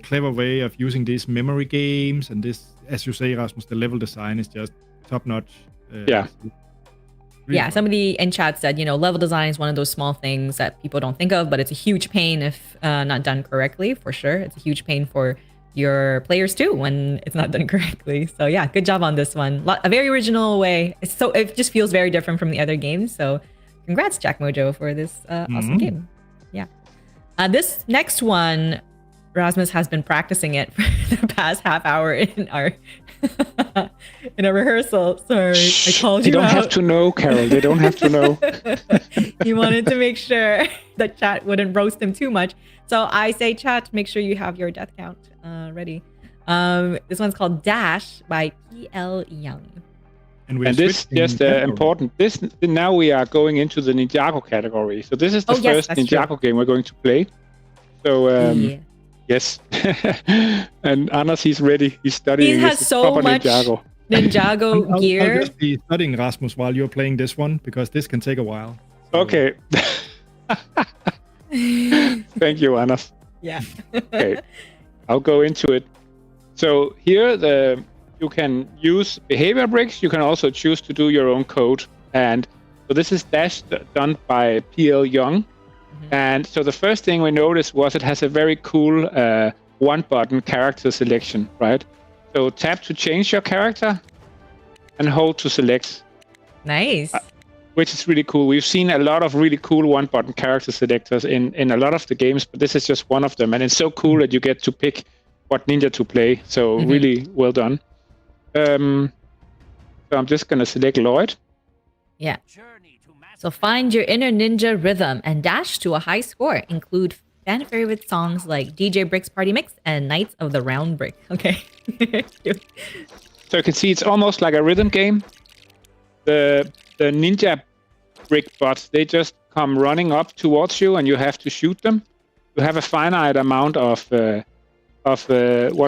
Speaker 2: clever way of using these memory games, and this, as you say, Rasmus, the level design is just top notch.
Speaker 3: Yeah.
Speaker 1: Yeah, somebody in chat said, level design is one of those small things that people don't think of, but it's a huge pain if not done correctly, for sure. It's a huge pain for your players too when it's not done correctly. So yeah, good job on this one. A very original way. It just feels very different from the other games. So congrats, Jack Mojo, for this awesome game. Yeah. This next one, Rasmus has been practicing it for the past half hour in our in a rehearsal. Sorry, I called you out.
Speaker 3: They don't have to know, Carol. They don't have to know.
Speaker 1: He wanted to make sure that chat wouldn't roast him too much. So I say, chat, make sure you have your death count ready. This one's called Dash by P.L. Young.
Speaker 2: And
Speaker 3: this just important. This now we are going into the Ninjago category. So this is the first Ninjago game we're going to play. So yes, and Anders, he's ready. He's studying.
Speaker 1: He has so much Ninjago gear.
Speaker 2: I'll just be studying, Rasmus, while you're playing this one, because this can take a while.
Speaker 3: So. Okay. Thank you, Anders.
Speaker 1: Yeah.
Speaker 3: Okay, I'll go into it. So here you can use behavior bricks. You can also choose to do your own code. And so this is Dash done by P.L. Young. And so the first thing we noticed was it has a very cool one-button character selection, right? So tap to change your character and hold to select.
Speaker 1: Nice.
Speaker 3: Which is really cool. We've seen a lot of really cool one-button character selectors in a lot of the games, but this is just one of them. And it's so cool that you get to pick what ninja to play. So really well done. So I'm just going to select Lloyd.
Speaker 1: Yeah. So find your inner ninja rhythm and dash to a high score. Include fan favorite songs like DJ Brick's Party Mix and Knights of the Round Brick. Okay.
Speaker 3: So you can see it's almost like a rhythm game. The ninja brick bots, they just come running up towards you and you have to shoot them. You have a finite amount of what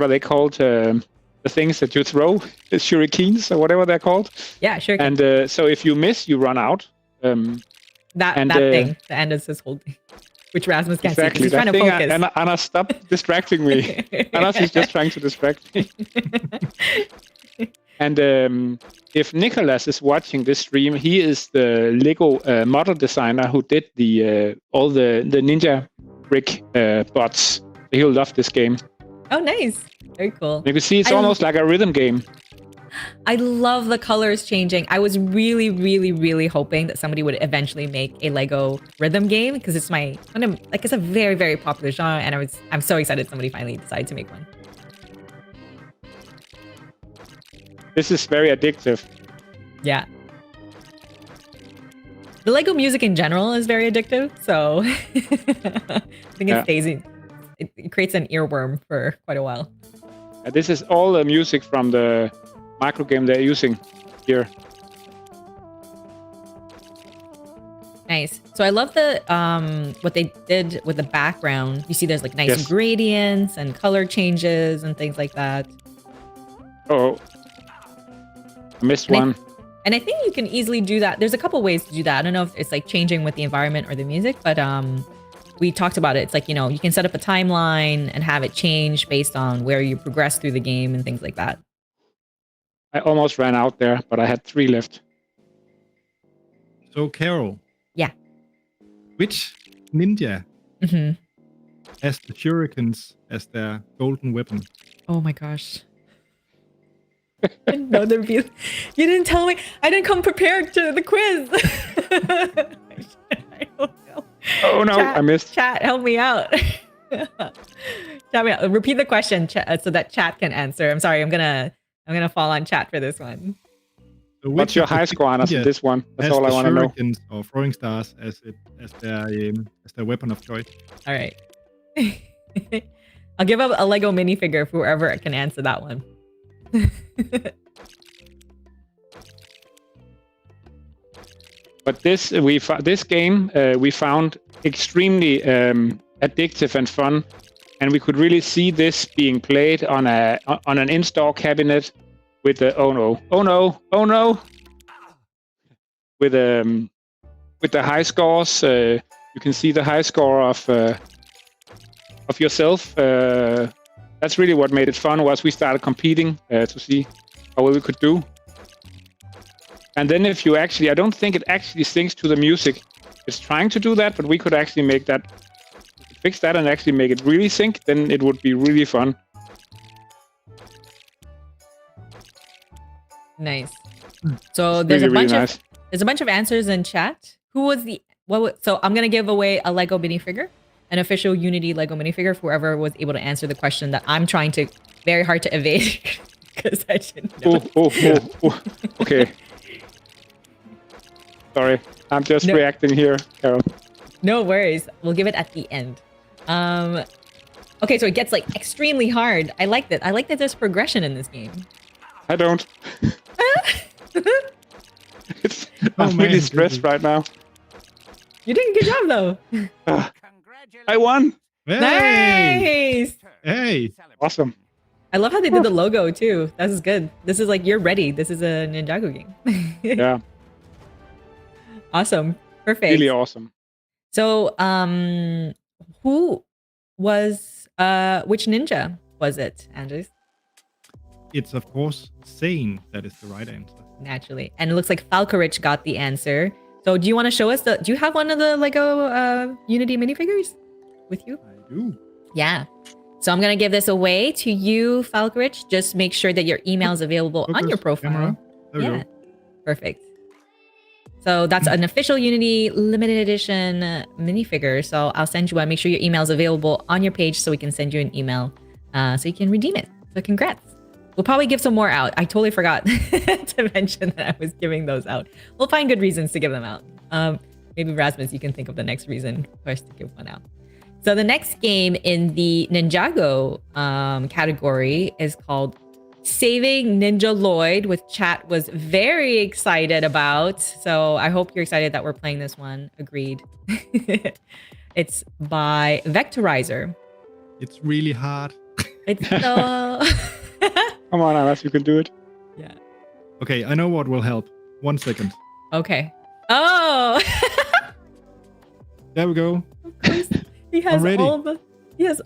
Speaker 3: are they called? The things that you throw, the shurikens or whatever they're called.
Speaker 1: Yeah, sure.
Speaker 3: And so if you miss, you run out.
Speaker 1: That thing, the end is his holding, which Rasmus can't see. He's trying to focus.
Speaker 3: Anna, stop distracting me. Anna is just trying to distract me. And if Nicholas is watching this stream, he is the Lego model designer who did all the ninja brick bots. He'll love this game.
Speaker 1: Oh, nice. Very cool.
Speaker 3: You can see it's almost like a rhythm game.
Speaker 1: I love the colors changing. I was really, really, really hoping that somebody would eventually make a Lego rhythm game because it's it's a very, very popular genre, and I'm so excited somebody finally decided to make one.
Speaker 3: This is very addictive.
Speaker 1: Yeah. The Lego music in general is very addictive, so I think it stays in. It creates an earworm for quite a while.
Speaker 3: This is all the music from the micro game they're using here.
Speaker 1: Nice. So I love the what they did with the background. You see there's like nice gradients and color changes and things like that.
Speaker 3: Oh, I missed one.
Speaker 1: And I think you can easily do that. There's a couple ways to do that. I don't know if it's like changing with the environment or the music, but we talked about it. It's like, you can set up a timeline and have it change based on where you progress through the game and things like that.
Speaker 3: I almost ran out there, but I had 3 left.
Speaker 2: So, Carol.
Speaker 1: Yeah.
Speaker 2: Which ninja has the shurikens as their golden weapon?
Speaker 1: Oh my gosh. I didn't know there'd be... You didn't tell me. I didn't come prepared to the quiz. I don't know.
Speaker 3: Oh no, I missed.
Speaker 1: Chat, help me out. Help me out. Repeat the question so that chat can answer. I'm sorry. I'm gonna fall on chat for this one.
Speaker 2: So
Speaker 3: what's your high score on this one? That's all I want to know.
Speaker 2: Shurikens or throwing stars as their weapon of choice.
Speaker 1: All right. I'll give up a Lego minifigure for whoever can answer that one.
Speaker 3: But this game we found extremely addictive and fun, and we could really see this being played on an in-store cabinet with the oh no with the high scores. You can see the high score of yourself. That's really what made it fun. Was we started competing to see how well we could do. And then if you actually, I don't think it actually syncs to the music. It's trying to do that, but we could actually make that, fix that and actually make it really sync, then it would be really fun.
Speaker 1: Nice. So there's
Speaker 3: really,
Speaker 1: a bunch
Speaker 3: really
Speaker 1: of
Speaker 3: nice.
Speaker 1: there's a bunch of answers in chat. Who was the so I'm gonna give away a Lego minifigure, an official Unity Lego minifigure for whoever was able to answer the question that I'm trying to very hard to evade because I didn't know.
Speaker 3: Oh. Okay. Sorry, I'm just reacting here, Carol.
Speaker 1: No worries. We'll give it at the end. Okay, so it gets like extremely hard. I like that. I like that there's progression in this game.
Speaker 3: I don't. I'm really stressed right now.
Speaker 1: You're doing a good job though.
Speaker 3: I won.
Speaker 2: Hey!
Speaker 1: Nice.
Speaker 2: Hey!
Speaker 3: Awesome.
Speaker 1: I love how they did the logo too. This is good. This is like, you're ready. This is a Ninjago game.
Speaker 3: Yeah.
Speaker 1: Awesome. Perfect.
Speaker 3: Really awesome.
Speaker 1: So, who was, which ninja was it, Andrews?
Speaker 2: It's of course Zane that is the right answer.
Speaker 1: Naturally. And it looks like Falcarich got the answer. So do you want to show us do you have one of the Lego Unity minifigures with you?
Speaker 2: I do.
Speaker 1: Yeah. So I'm going to give this away to you, Falcarich. Just make sure that your email is available on your profile.
Speaker 2: Camera. There we go.
Speaker 1: Perfect. So that's an official Unity limited edition minifigure. So I'll send you one. Make sure your email is available on your page so we can send you an email so you can redeem it. So congrats. We'll probably give some more out. I totally forgot to mention that I was giving those out. We'll find good reasons to give them out. Maybe Rasmus, you can think of the next reason for us to give one out. So the next game in the Ninjago category is called Saving Ninja Lloyd, which chat was very excited about. So I hope you're excited that we're playing this one. Agreed. It's by Vectorizer.
Speaker 2: It's really hard.
Speaker 1: It's so...
Speaker 3: Come on, Anas, you can do it.
Speaker 1: Yeah.
Speaker 2: Okay, I know what will help. 1 second.
Speaker 1: Okay. Oh!
Speaker 2: There we go.
Speaker 1: Of course. He has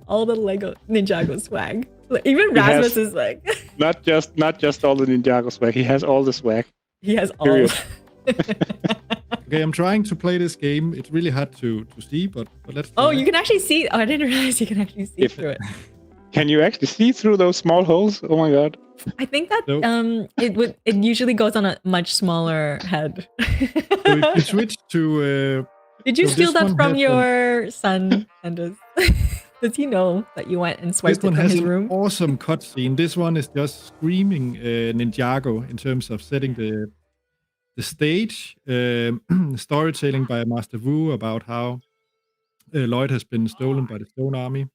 Speaker 1: all the Lego Ninjago swag. Even Rasmus is like...
Speaker 3: Not just all the Ninjago swag. He has all the swag.
Speaker 1: He has all...
Speaker 2: Okay, I'm trying to play this game. It's really hard to see, but let's try.
Speaker 1: Oh, you can actually see... Oh, I didn't realize you can actually see through it.
Speaker 3: Can you actually see through those small holes? Oh my god.
Speaker 1: I think that it usually goes on a much smaller head.
Speaker 2: So if you switch to...
Speaker 1: Did you steal that from your son, Anders? Does he know that you went and swiped it from his room?
Speaker 2: Awesome cutscene. This one is just screaming Ninjago in terms of setting the stage. Storytelling by Master Wu about how Lloyd has been stolen by the Stone Army.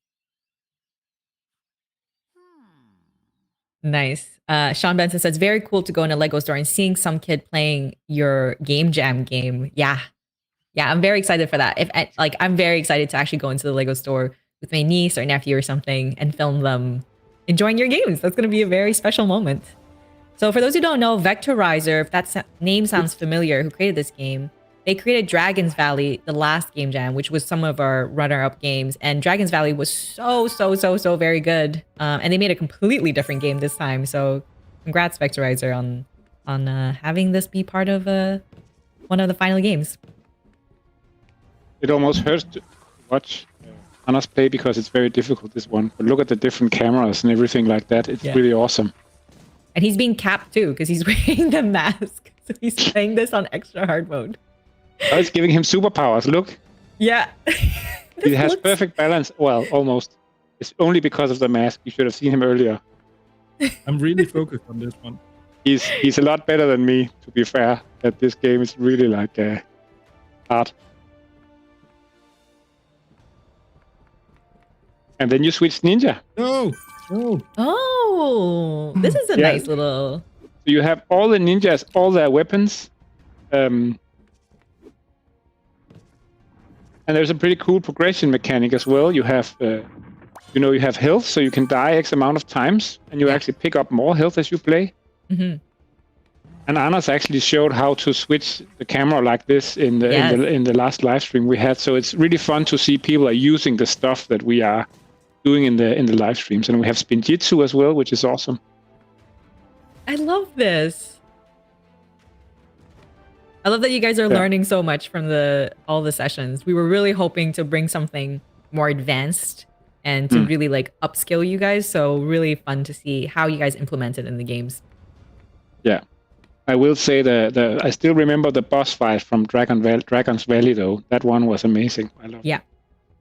Speaker 1: Nice. Sean Benson says, very cool to go in a Lego store and seeing some kid playing your Game Jam game. Yeah, I'm very excited for that. I'm very excited to actually go into the Lego store with my niece or nephew or something and film them enjoying your games. That's going to be a very special moment. So for those who don't know, Vectorizer, if that name sounds familiar, who created this game, they created Dragon's Valley, the last Game Jam, which was some of our runner-up games. And Dragon's Valley was so very good. And they made a completely different game this time. So congrats, Vectorizer, on having this be part of one of the final games.
Speaker 3: It almost hurts to watch Anas play because it's very difficult, this one. But look at the different cameras and everything like that. It's really awesome.
Speaker 1: And he's being capped too, because he's wearing the mask. So he's playing this on extra hard mode.
Speaker 3: Oh, it's giving him superpowers, look.
Speaker 1: Yeah.
Speaker 3: He has perfect balance. Well, almost. It's only because of the mask. You should have seen him earlier.
Speaker 2: I'm really focused on this one.
Speaker 3: He's a lot better than me, to be fair. That this game is really like hard. And then you switch ninja.
Speaker 2: No.
Speaker 1: Oh, this is a nice little...
Speaker 3: So you have all the ninjas, all their weapons. And there's a pretty cool progression mechanic as well. You have, you have health, so you can die X amount of times, and you actually pick up more health as you play.
Speaker 1: Mm-hmm.
Speaker 3: And Anders actually showed how to switch the camera like this in the last live stream we had. So it's really fun to see people are using the stuff that we are doing in the live streams. And we have Spinjitzu as well, which is awesome.
Speaker 1: I love this. I love that you guys are learning so much from all the sessions. We were really hoping to bring something more advanced and to really like upskill you guys. So really fun to see how you guys implement it in the games.
Speaker 3: Yeah. I will say I still remember the boss fight from Dragon's Valley though. That one was amazing. I love it.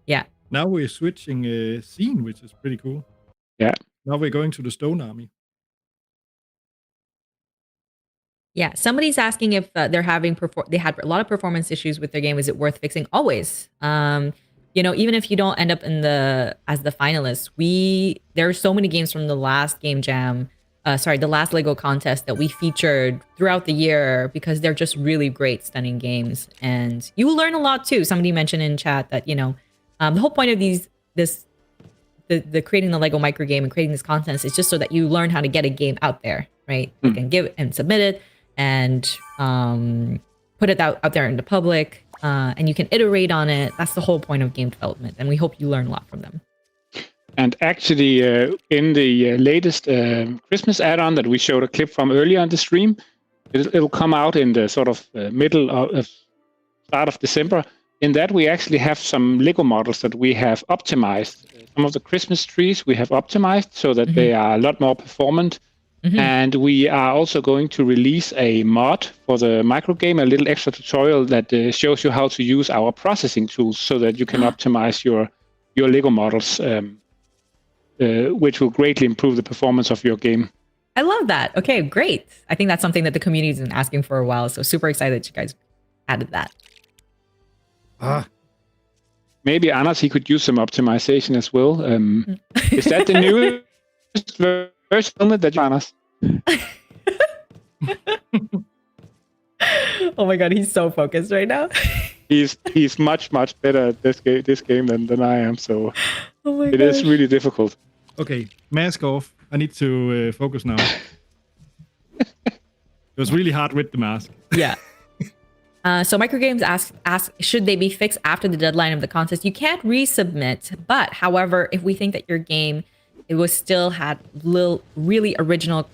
Speaker 1: Yeah.
Speaker 2: Now we're switching scene, which is pretty cool.
Speaker 3: Yeah.
Speaker 2: Now we're going to the Stone Army.
Speaker 1: Yeah, somebody's asking if they're having they had a lot of performance issues with their game. Is it worth fixing? Always. Even if you don't end up as the finalist, there are so many games from the last game jam, the last Lego contest that we featured throughout the year because they're just really great, stunning games, and you will learn a lot too. Somebody mentioned in chat that the whole point of the creating the Lego micro game and creating this content is just so that you learn how to get a game out there, right? You can give and submit it and put it out there in the public, and you can iterate on it. That's the whole point of game development, and we hope you learn a lot from them.
Speaker 3: And actually, in the latest Christmas add-on that we showed a clip from earlier on the stream, it'll come out in the sort of middle of start of December. In that, we actually have some Lego models that we have optimized. Some of the Christmas trees we have optimized so that they are a lot more performant. And we are also going to release a mod for the micro game, a little extra tutorial that shows you how to use our processing tools so that you can optimize your Lego models, which will greatly improve the performance of your game.
Speaker 1: I love that. Okay, great. I think that's something that the community has been asking for a while. So super excited that you guys added that.
Speaker 3: Maybe Anders, he could use some optimization as well. Is that the newest version that you, Anders?
Speaker 1: Oh my god, he's so focused right now.
Speaker 3: He's much better at this game than I am. So it is really difficult.
Speaker 2: Okay, mask off. I need to focus now. It was really hard with the mask.
Speaker 1: Yeah. So Microgames ask should they be fixed after the deadline of the contest? You can't resubmit, but however, if we think that your game still had really original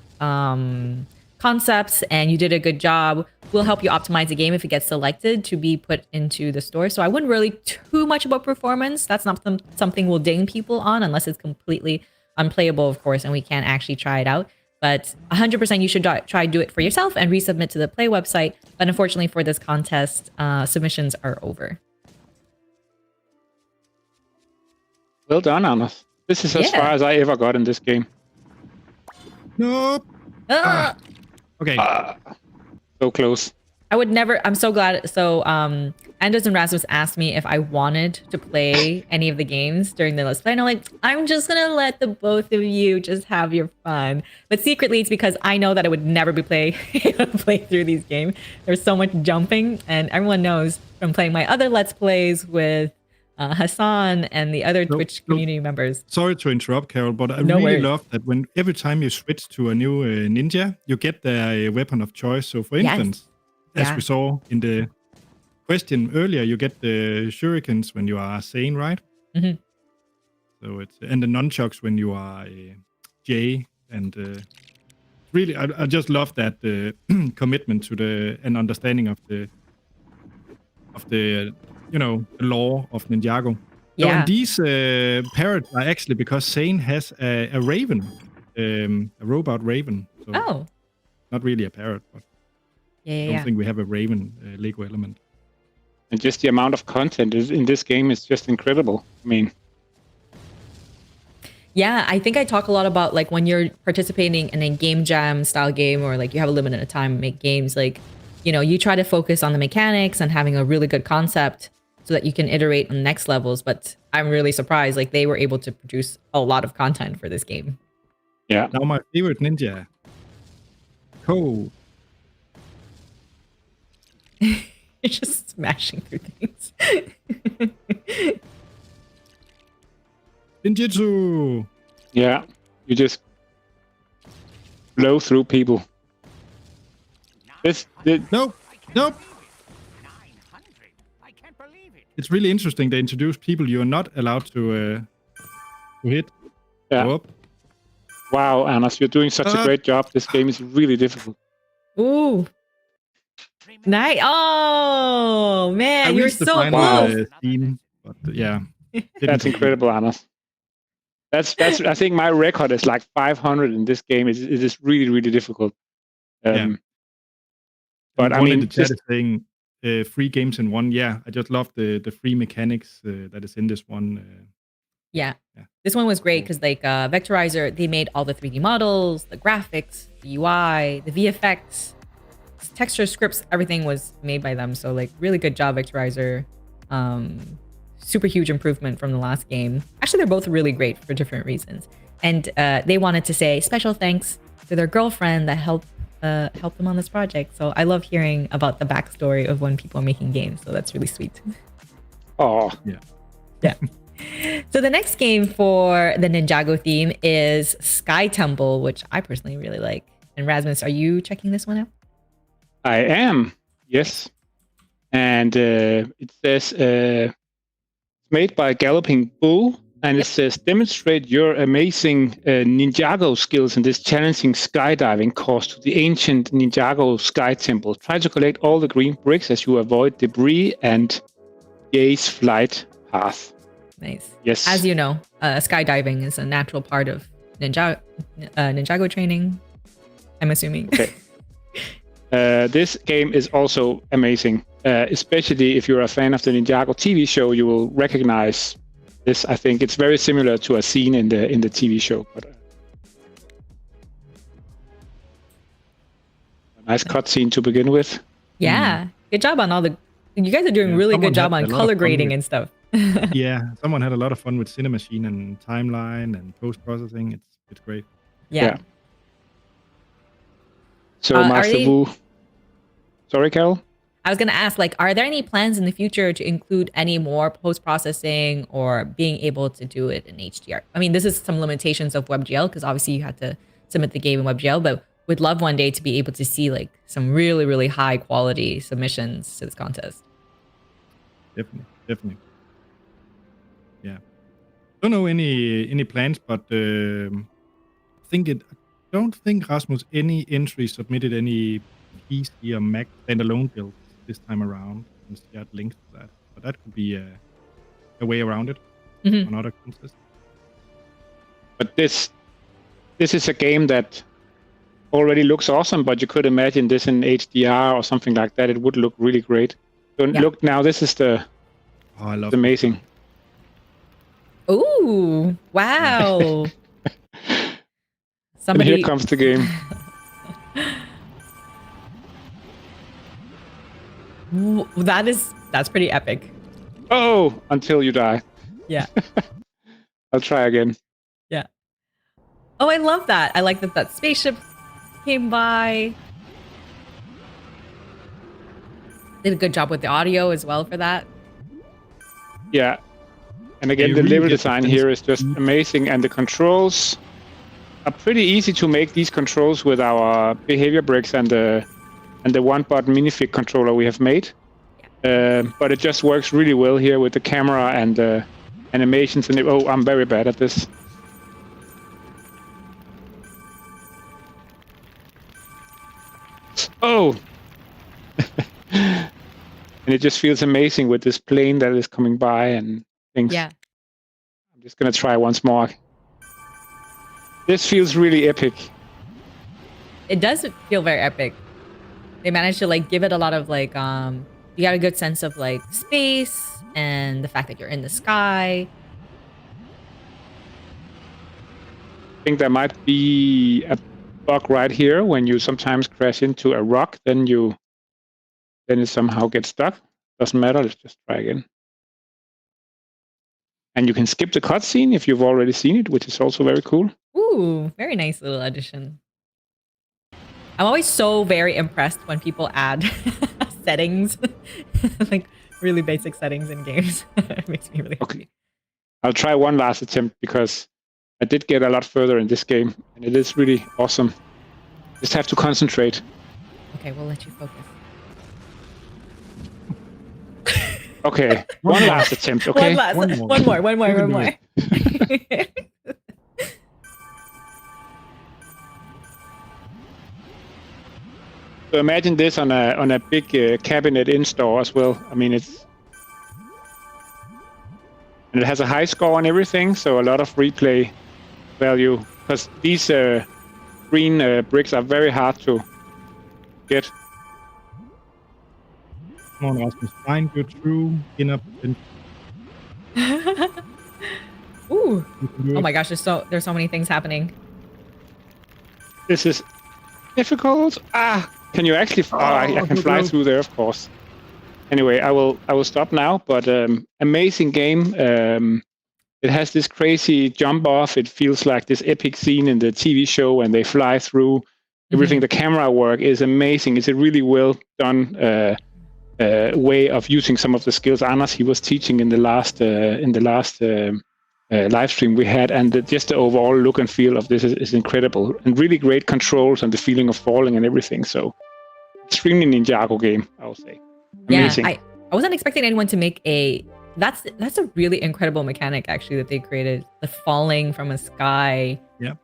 Speaker 1: concepts and you did a good job, we'll help you optimize the game if it gets selected to be put into the store. So I wouldn't really too much about performance. That's not something we'll ding people on unless it's completely unplayable, of course, and we can't actually try it out. But 100% you should try do it for yourself and resubmit to the Play website. But unfortunately for this contest, submissions are over.
Speaker 3: Well done, Anders. This is as far as I ever got in this game.
Speaker 2: Nope. Okay.
Speaker 3: So close.
Speaker 1: I would never. I'm so glad. So, Anders and Rasmus asked me if I wanted to play any of the games during the Let's Play. And I'm like, I'm just going to let the both of you just have your fun. But secretly, it's because I know that I would never be able to play through these games. There's so much jumping. And everyone knows from playing my other Let's Plays with Hassan and the other Twitch community members.
Speaker 2: Sorry to interrupt, Carol, but I really love that when every time you switch to a new ninja, you get their weapon of choice. So for instance, as we saw in the question earlier, you get the shurikens when you are Zane, right? Mm-hmm. So and the nunchucks when you are Jay, and really, I just love that commitment to and understanding of the lore of Ninjago. Yeah. So, and these parrots are actually because Zane has a raven, a robot raven. So not really a parrot, but I don't think we have a raven Lego element.
Speaker 3: And just the amount of content in this game is just incredible. I mean,
Speaker 1: yeah, I think I talk a lot about like when you're participating in a game jam style game, or like you have a limited time to make games, like, you try to focus on the mechanics and having a really good concept so that you can iterate on the next levels. But I'm really surprised, like they were able to produce a lot of content for this game.
Speaker 3: Yeah.
Speaker 2: Now my favorite ninja. Cool.
Speaker 1: You're just smashing through things.
Speaker 2: Ninjitsu.
Speaker 3: Yeah, you just blow through people. This
Speaker 2: Nope. It's really interesting. They introduce people you're not allowed to hit.
Speaker 3: yeah.
Speaker 2: Whoop.
Speaker 3: Wow, Anders, you're doing such a great job. This game is really difficult.
Speaker 1: Ooh. Nice. Oh,
Speaker 2: I
Speaker 1: man. You're
Speaker 2: reached the
Speaker 1: so
Speaker 2: final
Speaker 1: close.
Speaker 2: scene, but yeah.
Speaker 3: That's incredible, Anders. That's. I think my record is like 500 in this game. It is really, really difficult.
Speaker 2: Yeah.
Speaker 3: But I
Speaker 2: One in
Speaker 3: mean,
Speaker 2: the chat is saying 3 games in one. Yeah, I just love the free mechanics that is in this one.
Speaker 1: Yeah.
Speaker 2: Yeah.
Speaker 1: This one was great because like Vectorizer, they made all the 3D models, the graphics, the UI, the VFX, texture scripts, everything was made by them. So like really good job, Vectorizer. Super huge improvement from the last game. Actually, they're both really great for different reasons. And they wanted to say special thanks to their girlfriend that helped them on this project. So I love hearing about the backstory of when people are making games. So that's really sweet.
Speaker 3: oh,
Speaker 1: Yeah. So the next game for the Ninjago theme is Sky Temple, which I personally really like. And Rasmus, are you checking this one out?
Speaker 3: I am. Yes. And it says it's made by Galloping Bull, and it says demonstrate your amazing Ninjago skills in this challenging skydiving course to the ancient Ninjago Sky Temple. Try to collect all the green bricks as you avoid debris and Ye's flight path.
Speaker 1: Nice.
Speaker 3: Yes.
Speaker 1: As you know, skydiving is a natural part of Ninjago training, I'm assuming.
Speaker 3: Okay. This game is also amazing, especially if you're a fan of the Ninjago TV show. You will recognize this. I think it's very similar to a scene in the TV show. But a nice cutscene to begin with.
Speaker 1: Yeah. Good job on all the... You guys are doing really good job on color grading and stuff.
Speaker 2: Yeah, someone had a lot of fun with Cinemachine and timeline and post-processing. It's great.
Speaker 1: Yeah.
Speaker 3: So Master Wu. Sorry, Carol?
Speaker 1: I was going to ask, like, are there any plans in the future to include any more post-processing or being able to do it in HDR? I mean, this is some limitations of WebGL because obviously you had to submit the game in WebGL, but would love one day to be able to see like some really, really high quality submissions to this contest.
Speaker 2: Definitely. Yeah. Don't know any plans, but I don't think Rasmus any entry submitted any PC or Mac standalone builds this time around. And she had links to that, but that could be a way around it on other contests.
Speaker 3: But this is a game that already looks awesome, but you could imagine this in HDR or something like that. It would look really great. So look now, this is
Speaker 2: I love
Speaker 3: amazing.
Speaker 1: Ooh, wow.
Speaker 3: And here comes the game.
Speaker 1: That's pretty epic.
Speaker 3: Oh, until you die.
Speaker 1: Yeah.
Speaker 3: I'll try again.
Speaker 1: Yeah. Oh, I love that. I like that spaceship came by. Did a good job with the audio as well for that.
Speaker 3: Yeah. And again, the level design here is just amazing, and the controls are pretty easy to make these controls with our behavior bricks and the one-button minifig controller we have made. But it just works really well here with the camera and the animations. And I'm very bad at this. Oh! And it just feels amazing with this plane that is coming by and things.
Speaker 1: Yeah.
Speaker 3: I'm just gonna try once more. This feels really epic.
Speaker 1: It does feel very epic. They managed to like give it a lot of like you got a good sense of like space and the fact that you're in the sky.
Speaker 3: I think there might be a bug right here when you sometimes crash into a rock, then it somehow gets stuck. Doesn't matter, let's just try again. And you can skip the cutscene if you've already seen it, which is also very cool.
Speaker 1: Ooh, very nice little addition. I'm always so very impressed when people add settings, like really basic settings in games. It makes me really happy.
Speaker 3: I'll try one last attempt because I did get a lot further in this game, and it is really awesome. Just have to concentrate.
Speaker 1: Okay, we'll let you focus.
Speaker 3: Okay, one last attempt. Okay,
Speaker 1: One more.
Speaker 3: So imagine this on a big cabinet in store as well. I mean, and it has a high score and everything, so a lot of replay value because these green bricks are very hard to get.
Speaker 2: Come on, Rasmus. Fine, go through, in up, and
Speaker 1: Ooh. Oh my gosh, there's so many things happening.
Speaker 3: This is difficult. Can you actually? I can fly through there, of course. Anyway, I will stop now. But amazing game. It has this crazy jump off. It feels like this epic scene in the TV show when they fly through. Everything. The camera work is amazing. It's a really well done way of using some of the skills Anders he was teaching in the last live stream we had, and just the overall look and feel of this is incredible, and really great controls and the feeling of falling and everything. So extremely Ninjago game, I would say. Amazing.
Speaker 1: Yeah, I wasn't expecting anyone to make that's a really incredible mechanic actually that they created, the falling from a sky.
Speaker 2: Yeah.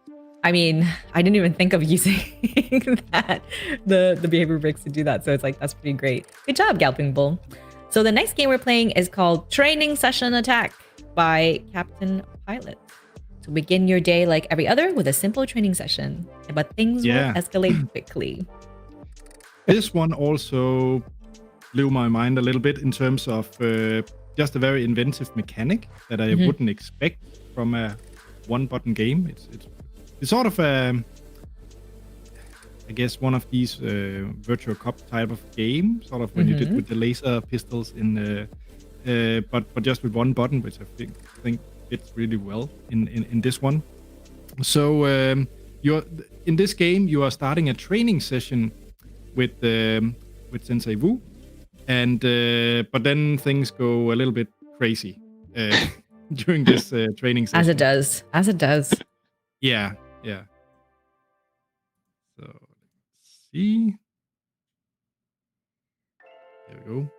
Speaker 1: I mean, I didn't even think of using the behavior bricks to do that. So it's like, that's pretty great. Good job, Galping Bull. So the next game we're playing is called Training Session Attack by Captain Pilot. So begin your day like every other with a simple training session, but things will escalate quickly.
Speaker 2: This one also blew my mind a little bit in terms of just a very inventive mechanic that I wouldn't expect from a one-button game. It's sort of I guess one of these virtual cop type of game, sort of when you did with the laser pistols in but just with one button, which I think fits really well in this one. So you're in this game, you are starting a training session with Sensei Wu, and but then things go a little bit crazy during this training session.
Speaker 1: As it does.
Speaker 2: Yeah. So let's see. There we go.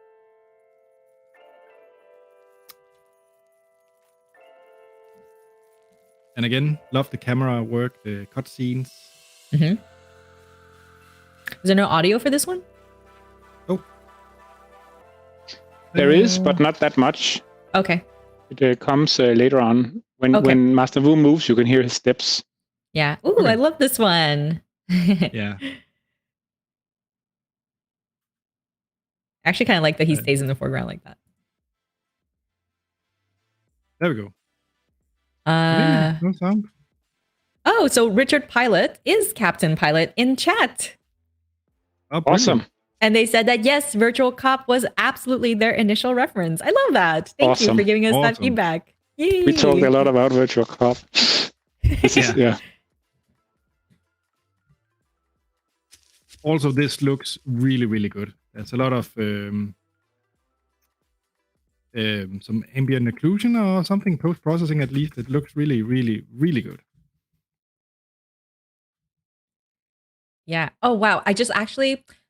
Speaker 2: And again, love the camera work, the cutscenes.
Speaker 1: Is there no audio for this one?
Speaker 2: Oh.
Speaker 3: There is, but not that much.
Speaker 1: Okay.
Speaker 3: It comes later on. When Master Wu moves, you can hear his steps.
Speaker 1: Yeah. Ooh, I love this one.
Speaker 2: Yeah.
Speaker 1: I actually kind of like that he stays in the foreground like that.
Speaker 2: There we go. No sound.
Speaker 1: Oh, so Richard Pilot is Captain Pilot in chat.
Speaker 2: Oh,
Speaker 3: awesome.
Speaker 1: And they said that, yes, Virtual Cop was absolutely their initial reference. I love that. Thank you for giving us that feedback. Yay.
Speaker 3: We talked a lot about Virtual Cop. Yeah.
Speaker 2: Also, this looks really, really good. There's a lot of some ambient occlusion or something, post-processing at least. It looks really, really, really good.
Speaker 1: Yeah. Oh, wow.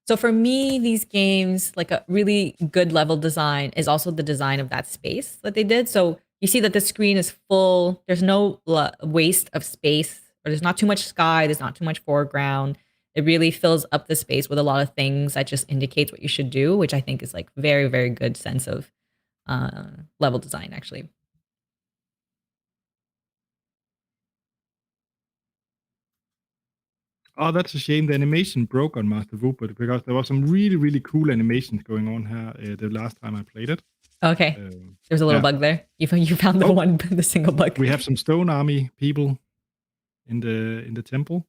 Speaker 1: So for me, these games, like a really good level design is also the design of that space that they did. So you see that the screen is full. There's no waste of space, or there's not too much sky. There's not too much foreground. It really fills up the space with a lot of things that just indicates what you should do, which I think is like very, very good sense of level design, actually.
Speaker 2: Oh, that's a shame. The animation broke on Master Wu, but because there was some really, really cool animations going on here the last time I played it.
Speaker 1: Okay. There's a little bug there. You found the single bug.
Speaker 2: We have some Stone Army people in the temple.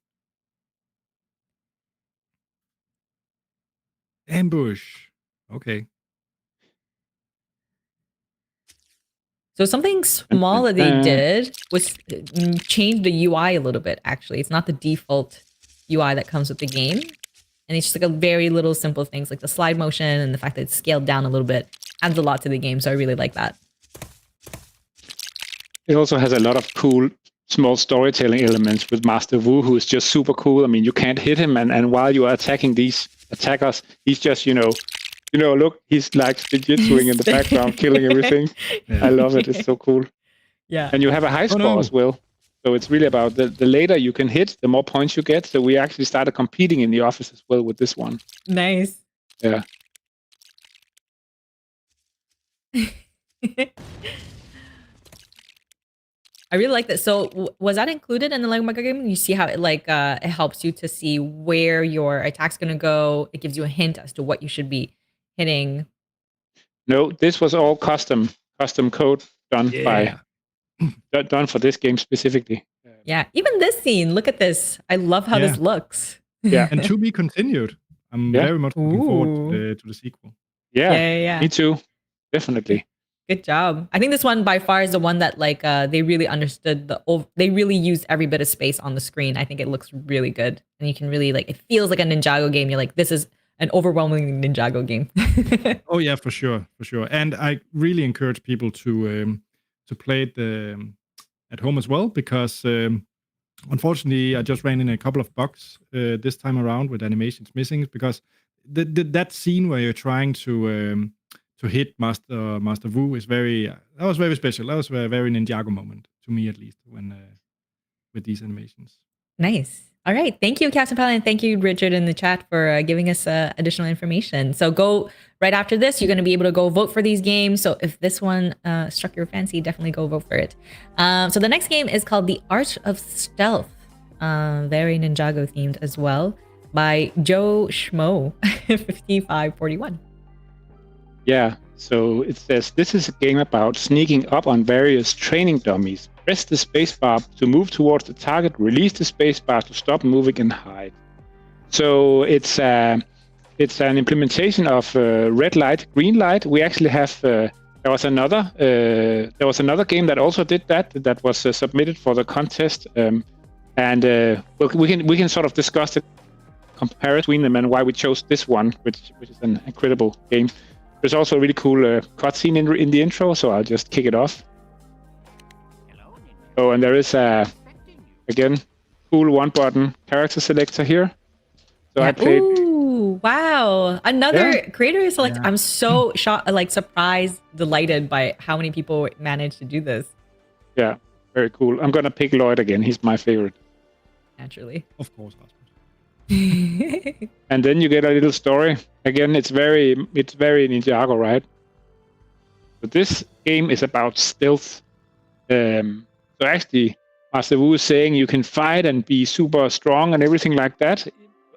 Speaker 2: Ambush. Okay.
Speaker 1: So something small that they did was change the UI a little bit, actually. It's not the default UI that comes with the game. And it's just like a very little simple things like the slide motion and the fact that it's scaled down a little bit adds a lot to the game. So I really like that.
Speaker 3: It also has a lot of cool small storytelling elements with Master Wu, who is just super cool. I mean, you can't hit him, and while you are attacking these attackers, he's just, look, he's like spinjitsuing in the background, killing everything. Yeah. I love it. It's so cool.
Speaker 1: Yeah.
Speaker 3: And you have a high score as well. So it's really about the later you can hit, the more points you get. So we actually started competing in the office as well with this one.
Speaker 1: Nice.
Speaker 3: Yeah.
Speaker 1: I really like that. So was that included in the Lego micro game? You see how it it helps you to see where your attack's gonna go. It gives you a hint as to what you should be hitting.
Speaker 3: No, this was all custom code done done for this game specifically.
Speaker 1: Yeah, even this scene. Look at this. I love how this looks.
Speaker 3: Yeah,
Speaker 2: and to be continued. I'm very much looking forward to the sequel.
Speaker 1: Yeah.
Speaker 3: Me too. Definitely.
Speaker 1: Good job. I think this one by far is the one that they really understood they really used every bit of space on the screen. I think it looks really good. And you can really it feels like a Ninjago game. You're like, this is an overwhelming Ninjago game.
Speaker 2: Oh yeah, for sure. And I really encourage people to play it at home as well, because unfortunately I just ran in a couple of bugs this time around with animations missing, because that scene where you're trying to hit Master Wu is that was very special. That was a very Ninjago moment to me, at least, when with these animations.
Speaker 1: Nice. All right. Thank you, Captain Pally, and thank you, Richard, in the chat for giving us additional information. So go right after this. You're going to be able to go vote for these games. So if this one struck your fancy, definitely go vote for it. So the next game is called The Art of Stealth. Very Ninjago themed as well, by Joe Schmo 5541.
Speaker 3: Yeah, so it says, this is a game about sneaking up on various training dummies. Press the spacebar to move towards the target, release the spacebar to stop moving and hide. So it's an implementation of red light, green light. We actually have, there was another game that also did that was submitted for the contest. We can sort of discuss the comparison between them and why we chose this one, which is an incredible game. There's also a really cool cutscene in the intro, so I'll just kick it off. Oh, and there is again, cool one-button character selector here. So I played.
Speaker 1: Ooh, wow! Another creator select. I'm so shocked, surprised, delighted by how many people managed to do this.
Speaker 3: Yeah, very cool. I'm gonna pick Lloyd again. He's my favorite.
Speaker 1: Naturally,
Speaker 2: of course.
Speaker 3: And then you get a little story. Again, it's very Ninjago, right? But this game is about stealth. So actually, Master Wu is saying you can fight and be super strong and everything like that,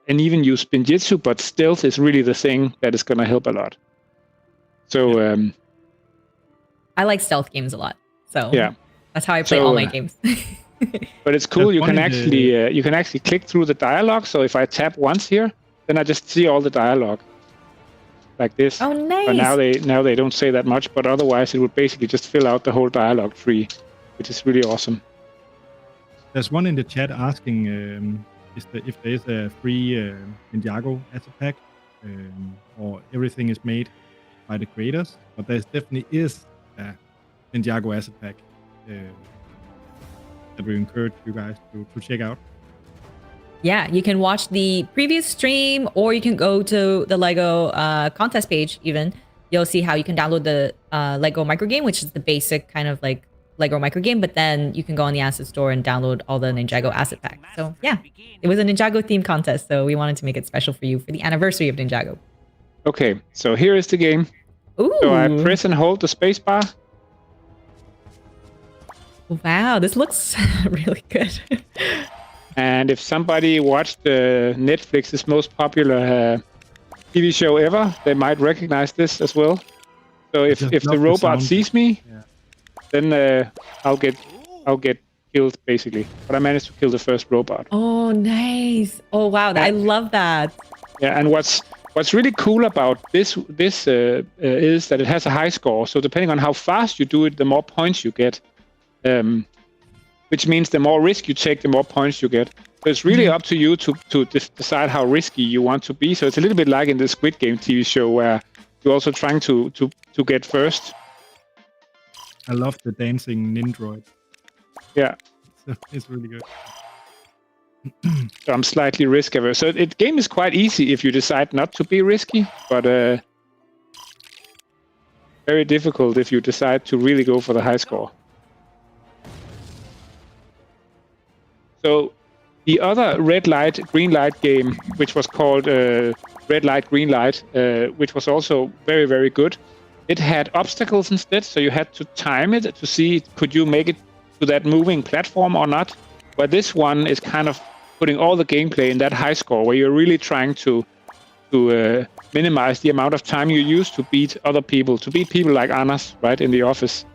Speaker 3: and even use spinjitzu, but stealth is really the thing that is going to help a lot. So
Speaker 1: I like stealth games a lot. So that's how I play all my games.
Speaker 3: But it's cool. You can actually click through the dialogue. So if I tap once here, then I just see all the dialogue like this.
Speaker 1: Oh, nice!
Speaker 3: But now they don't say that much, but otherwise it would basically just fill out the whole dialogue tree, which is really awesome.
Speaker 2: There's one in the chat asking if there is a free Ninjago asset pack, or everything is made by the creators. But there definitely is a Ninjago asset pack that we encourage you guys to check out.
Speaker 1: Yeah, you can watch the previous stream, or you can go to the Lego contest page even. You'll see how you can download the Lego micro game, which is the basic kind of Lego micro game, but then you can go on the asset store and download all the Ninjago asset packs. So yeah, it was a Ninjago themed contest, so we wanted to make it special for you for the anniversary of Ninjago.
Speaker 3: Okay, so here is the game.
Speaker 1: Ooh.
Speaker 3: So I press and hold the space bar.
Speaker 1: Wow, this looks really good.
Speaker 3: And if somebody watched Netflix's most popular TV show ever, they might recognize this as well. So if the robot sees me, then I'll get killed basically. But I managed to kill the first robot.
Speaker 1: Oh, nice! Oh wow, I love that.
Speaker 3: Yeah, and what's really cool about this is that it has a high score. So depending on how fast you do it, the more points you get. Which means the more risk you take, the more points you get. So it's really up to you to decide how risky you want to be. So it's a little bit like in the Squid Game TV show, where you're also trying to get first.
Speaker 2: I love the dancing Nindroid.
Speaker 3: Yeah.
Speaker 2: It's really good.
Speaker 3: So I'm slightly risk averse. So the game is quite easy if you decide not to be risky, but very difficult if you decide to really go for the high score. So the other red light, green light game, which was called red light, green light, which was also very, very good. It had obstacles instead, so you had to time it to see could you make it to that moving platform or not. But this one is kind of putting all the gameplay in that high score, where you're really trying to minimize the amount of time you use to beat other people, to beat people like Anders, right, in the office.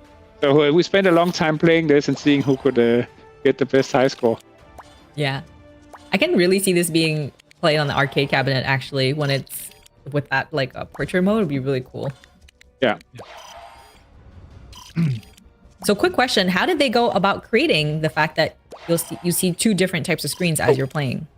Speaker 3: So we spent a long time playing this and seeing who could get the best high score.
Speaker 1: Yeah. I can really see this being played on the arcade cabinet, actually, when it's with that, like, portrait mode. It'd be really cool.
Speaker 3: Yeah.
Speaker 1: So quick question, how did they go about creating the fact that you see two different types of screens as you're playing?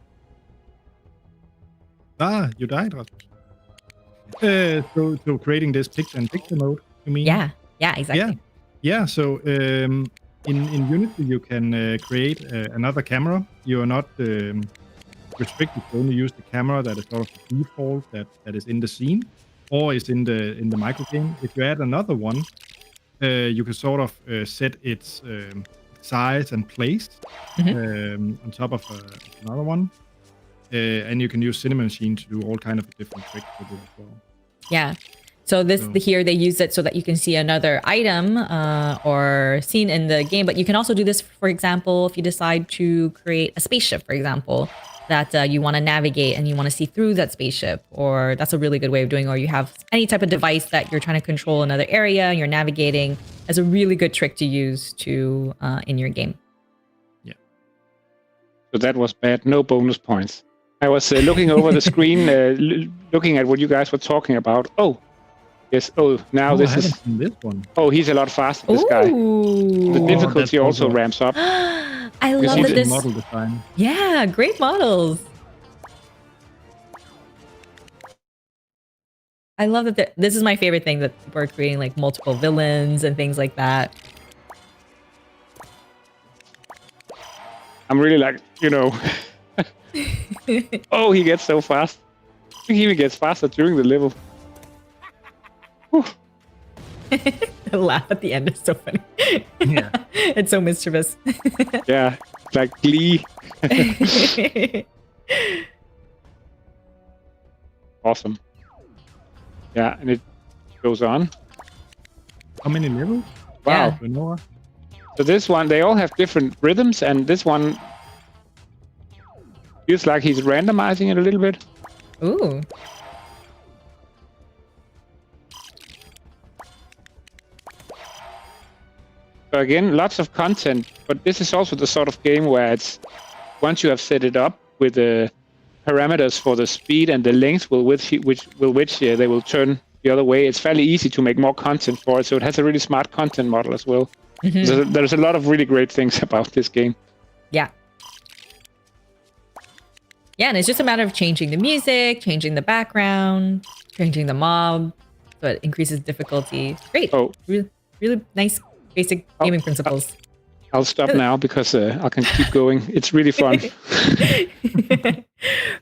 Speaker 2: You died, Rasmus. So creating this picture-in-picture mode, you mean?
Speaker 1: Yeah, exactly.
Speaker 2: Yeah. So in Unity, you can create another camera. You are not restricted to only use the camera that is sort of the default that is in the scene, or is in the micro game. If you add another one, you can sort of set its size and place on top of another one. And you can use Cinema Machine to do all kind of different tricks with it as well.
Speaker 1: Yeah. So here they use it so that you can see another item or scene in the game. But you can also do this, for example, if you decide to create a spaceship, for example, that you want to navigate and you want to see through that spaceship, or that's a really good way of doing, or you have any type of device that you're trying to control another area and you're navigating, as a really good trick to use to in your game.
Speaker 2: Yeah.
Speaker 3: So that was bad. No bonus points. I was looking over the screen, looking at what you guys were talking about. Oh, yes. Oh, now this is
Speaker 2: this one.
Speaker 3: Oh, he's a lot faster. This guy. The difficulty also ramps up.
Speaker 1: I love that this
Speaker 2: model design.
Speaker 1: Yeah, great models. I love that this is my favorite thing, that people are creating like multiple villains and things like that.
Speaker 3: I'm really like, oh, he gets so fast. I think he even gets faster during the level.
Speaker 1: The laugh at the end is so funny.
Speaker 2: Yeah.
Speaker 1: It's so mischievous.
Speaker 3: Yeah, like Glee. Awesome. Yeah, and it goes on.
Speaker 2: How many levels?
Speaker 3: Wow.
Speaker 2: Yeah.
Speaker 3: So this one, they all have different rhythms, and this one feels like he's randomizing it a little bit.
Speaker 1: Ooh.
Speaker 3: So again, lots of content, but this is also the sort of game where it's, once you have set it up with the parameters for the speed and the length they will turn the other way, it's fairly easy to make more content for it. So it has a really smart content model as well. Mm-hmm. So there's a lot of really great things about this game.
Speaker 1: Yeah. Yeah, and it's just a matter of changing the music, changing the background, changing the mob, so it increases difficulty. Great. Oh, really, really nice basic gaming principles.
Speaker 3: I'll stop now because I can keep going. It's really fun.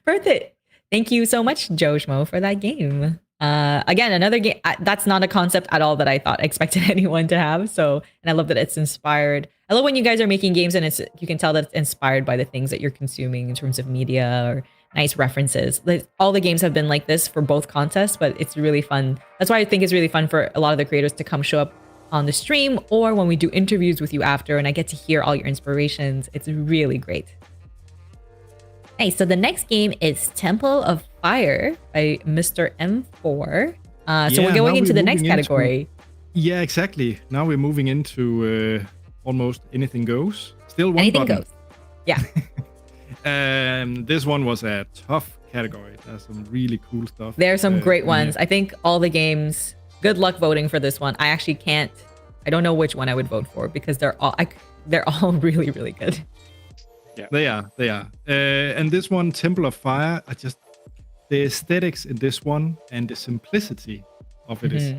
Speaker 1: Perfect. Thank you so much, Jojmo, for that game. Again, another game that's not a concept at all that I expected anyone to have. So, and I love that it's inspired. I love when you guys are making games and you can tell that it's inspired by the things that you're consuming in terms of media or nice references. All the games have been like this for both contests, but it's really fun. That's why I think it's really fun for a lot of the creators to come show up on the stream or when we do interviews with you after, and I get to hear all your inspirations. It's really great. Hey, so the next game is Temple of Fire by Mr. M4. So we're going into the next category.
Speaker 2: Yeah, exactly. Now we're moving into almost anything goes. Still one
Speaker 1: anything
Speaker 2: button.
Speaker 1: goes. Yeah.
Speaker 2: This one was a tough category. There's some really cool stuff.
Speaker 1: There are some great ones. I think all the games, good luck voting for this one. I actually can't, I don't know which one I would vote for because they're all really, really good.
Speaker 2: Yeah, they are. And this one, Temple of Fire, the aesthetics in this one and the simplicity of it is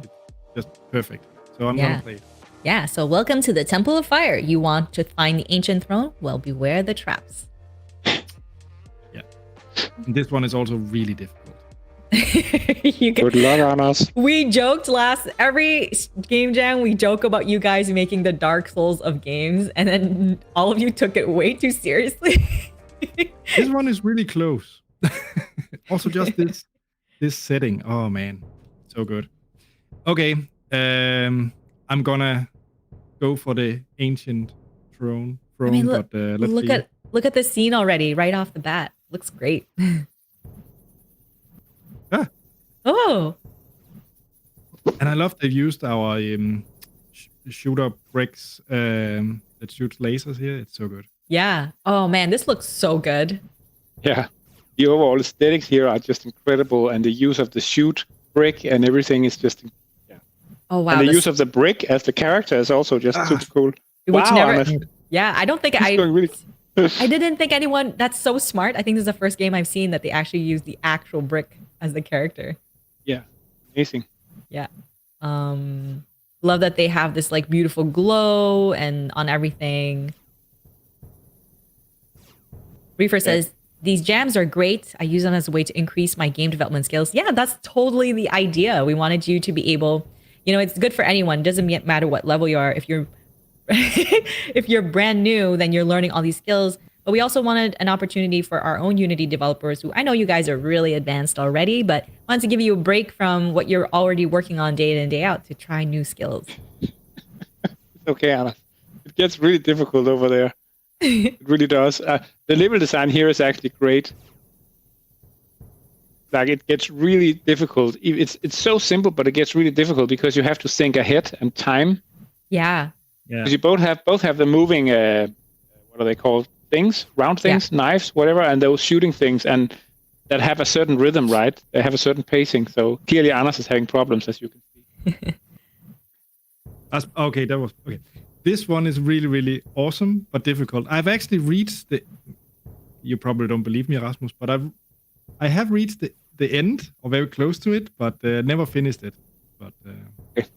Speaker 2: just perfect. So I'm gonna play it.
Speaker 1: Yeah, so welcome to the Temple of Fire. You want to find the ancient throne? Well, beware the traps.
Speaker 2: Yeah. And this one is also really difficult.
Speaker 3: Good luck on us.
Speaker 1: We joked every game jam, we joke about you guys making the Dark Souls of games, and then all of you took it way too seriously.
Speaker 2: This one is really close. Also, just this setting. Oh man, so good. Okay, I'm gonna go for the ancient throne.
Speaker 1: I mean, look,
Speaker 2: but let's see.
Speaker 1: look at the scene already, right off the bat. Looks great.
Speaker 2: Ah.
Speaker 1: Oh.
Speaker 2: And I love they've used our shooter bricks that shoots lasers here. It's so good.
Speaker 1: Yeah. Oh man, this looks so good.
Speaker 3: Yeah. The overall aesthetics here are just incredible, and the use of the shoot brick and everything is just
Speaker 1: Oh wow.
Speaker 3: and the use of the brick as the character is also just super cool.
Speaker 1: Which
Speaker 3: Wow,
Speaker 1: never,
Speaker 3: Anna.
Speaker 1: yeah, I don't think
Speaker 3: It's going really
Speaker 1: I didn't think anyone, that's so smart. I think this is the first game I've seen that they actually use the actual brick as the character.
Speaker 3: Yeah, amazing.
Speaker 1: Yeah. Love that they have this like beautiful glow and on everything. Reefer says, these jams are great. I use them as a way to increase my game development skills. Yeah, that's totally the idea. We wanted you to be able, it's good for anyone. It doesn't matter what level you are. If you're if you're brand new, then you're learning all these skills. But we also wanted an opportunity for our own Unity developers who I know you guys are really advanced already, but wanted to give you a break from what you're already working on day in and day out to try new skills.
Speaker 3: Okay, Anna. It gets really difficult over there. It really does. The level design here is actually great. Like, it gets really difficult. It's so simple, but it gets really difficult because you have to think ahead and time.
Speaker 1: Yeah.
Speaker 2: Yeah.
Speaker 3: Because you both have the moving, what are they called? Things, round things, knives, whatever, and those shooting things, and that have a certain rhythm, right? They have a certain pacing. So clearly, Anders is having problems, as you can see.
Speaker 2: Okay. That was okay. This one is really, really awesome, but difficult. I've actually reached the. You probably don't believe me, Rasmus, but I have reached the end or very close to it, but never finished it. But
Speaker 3: Okay.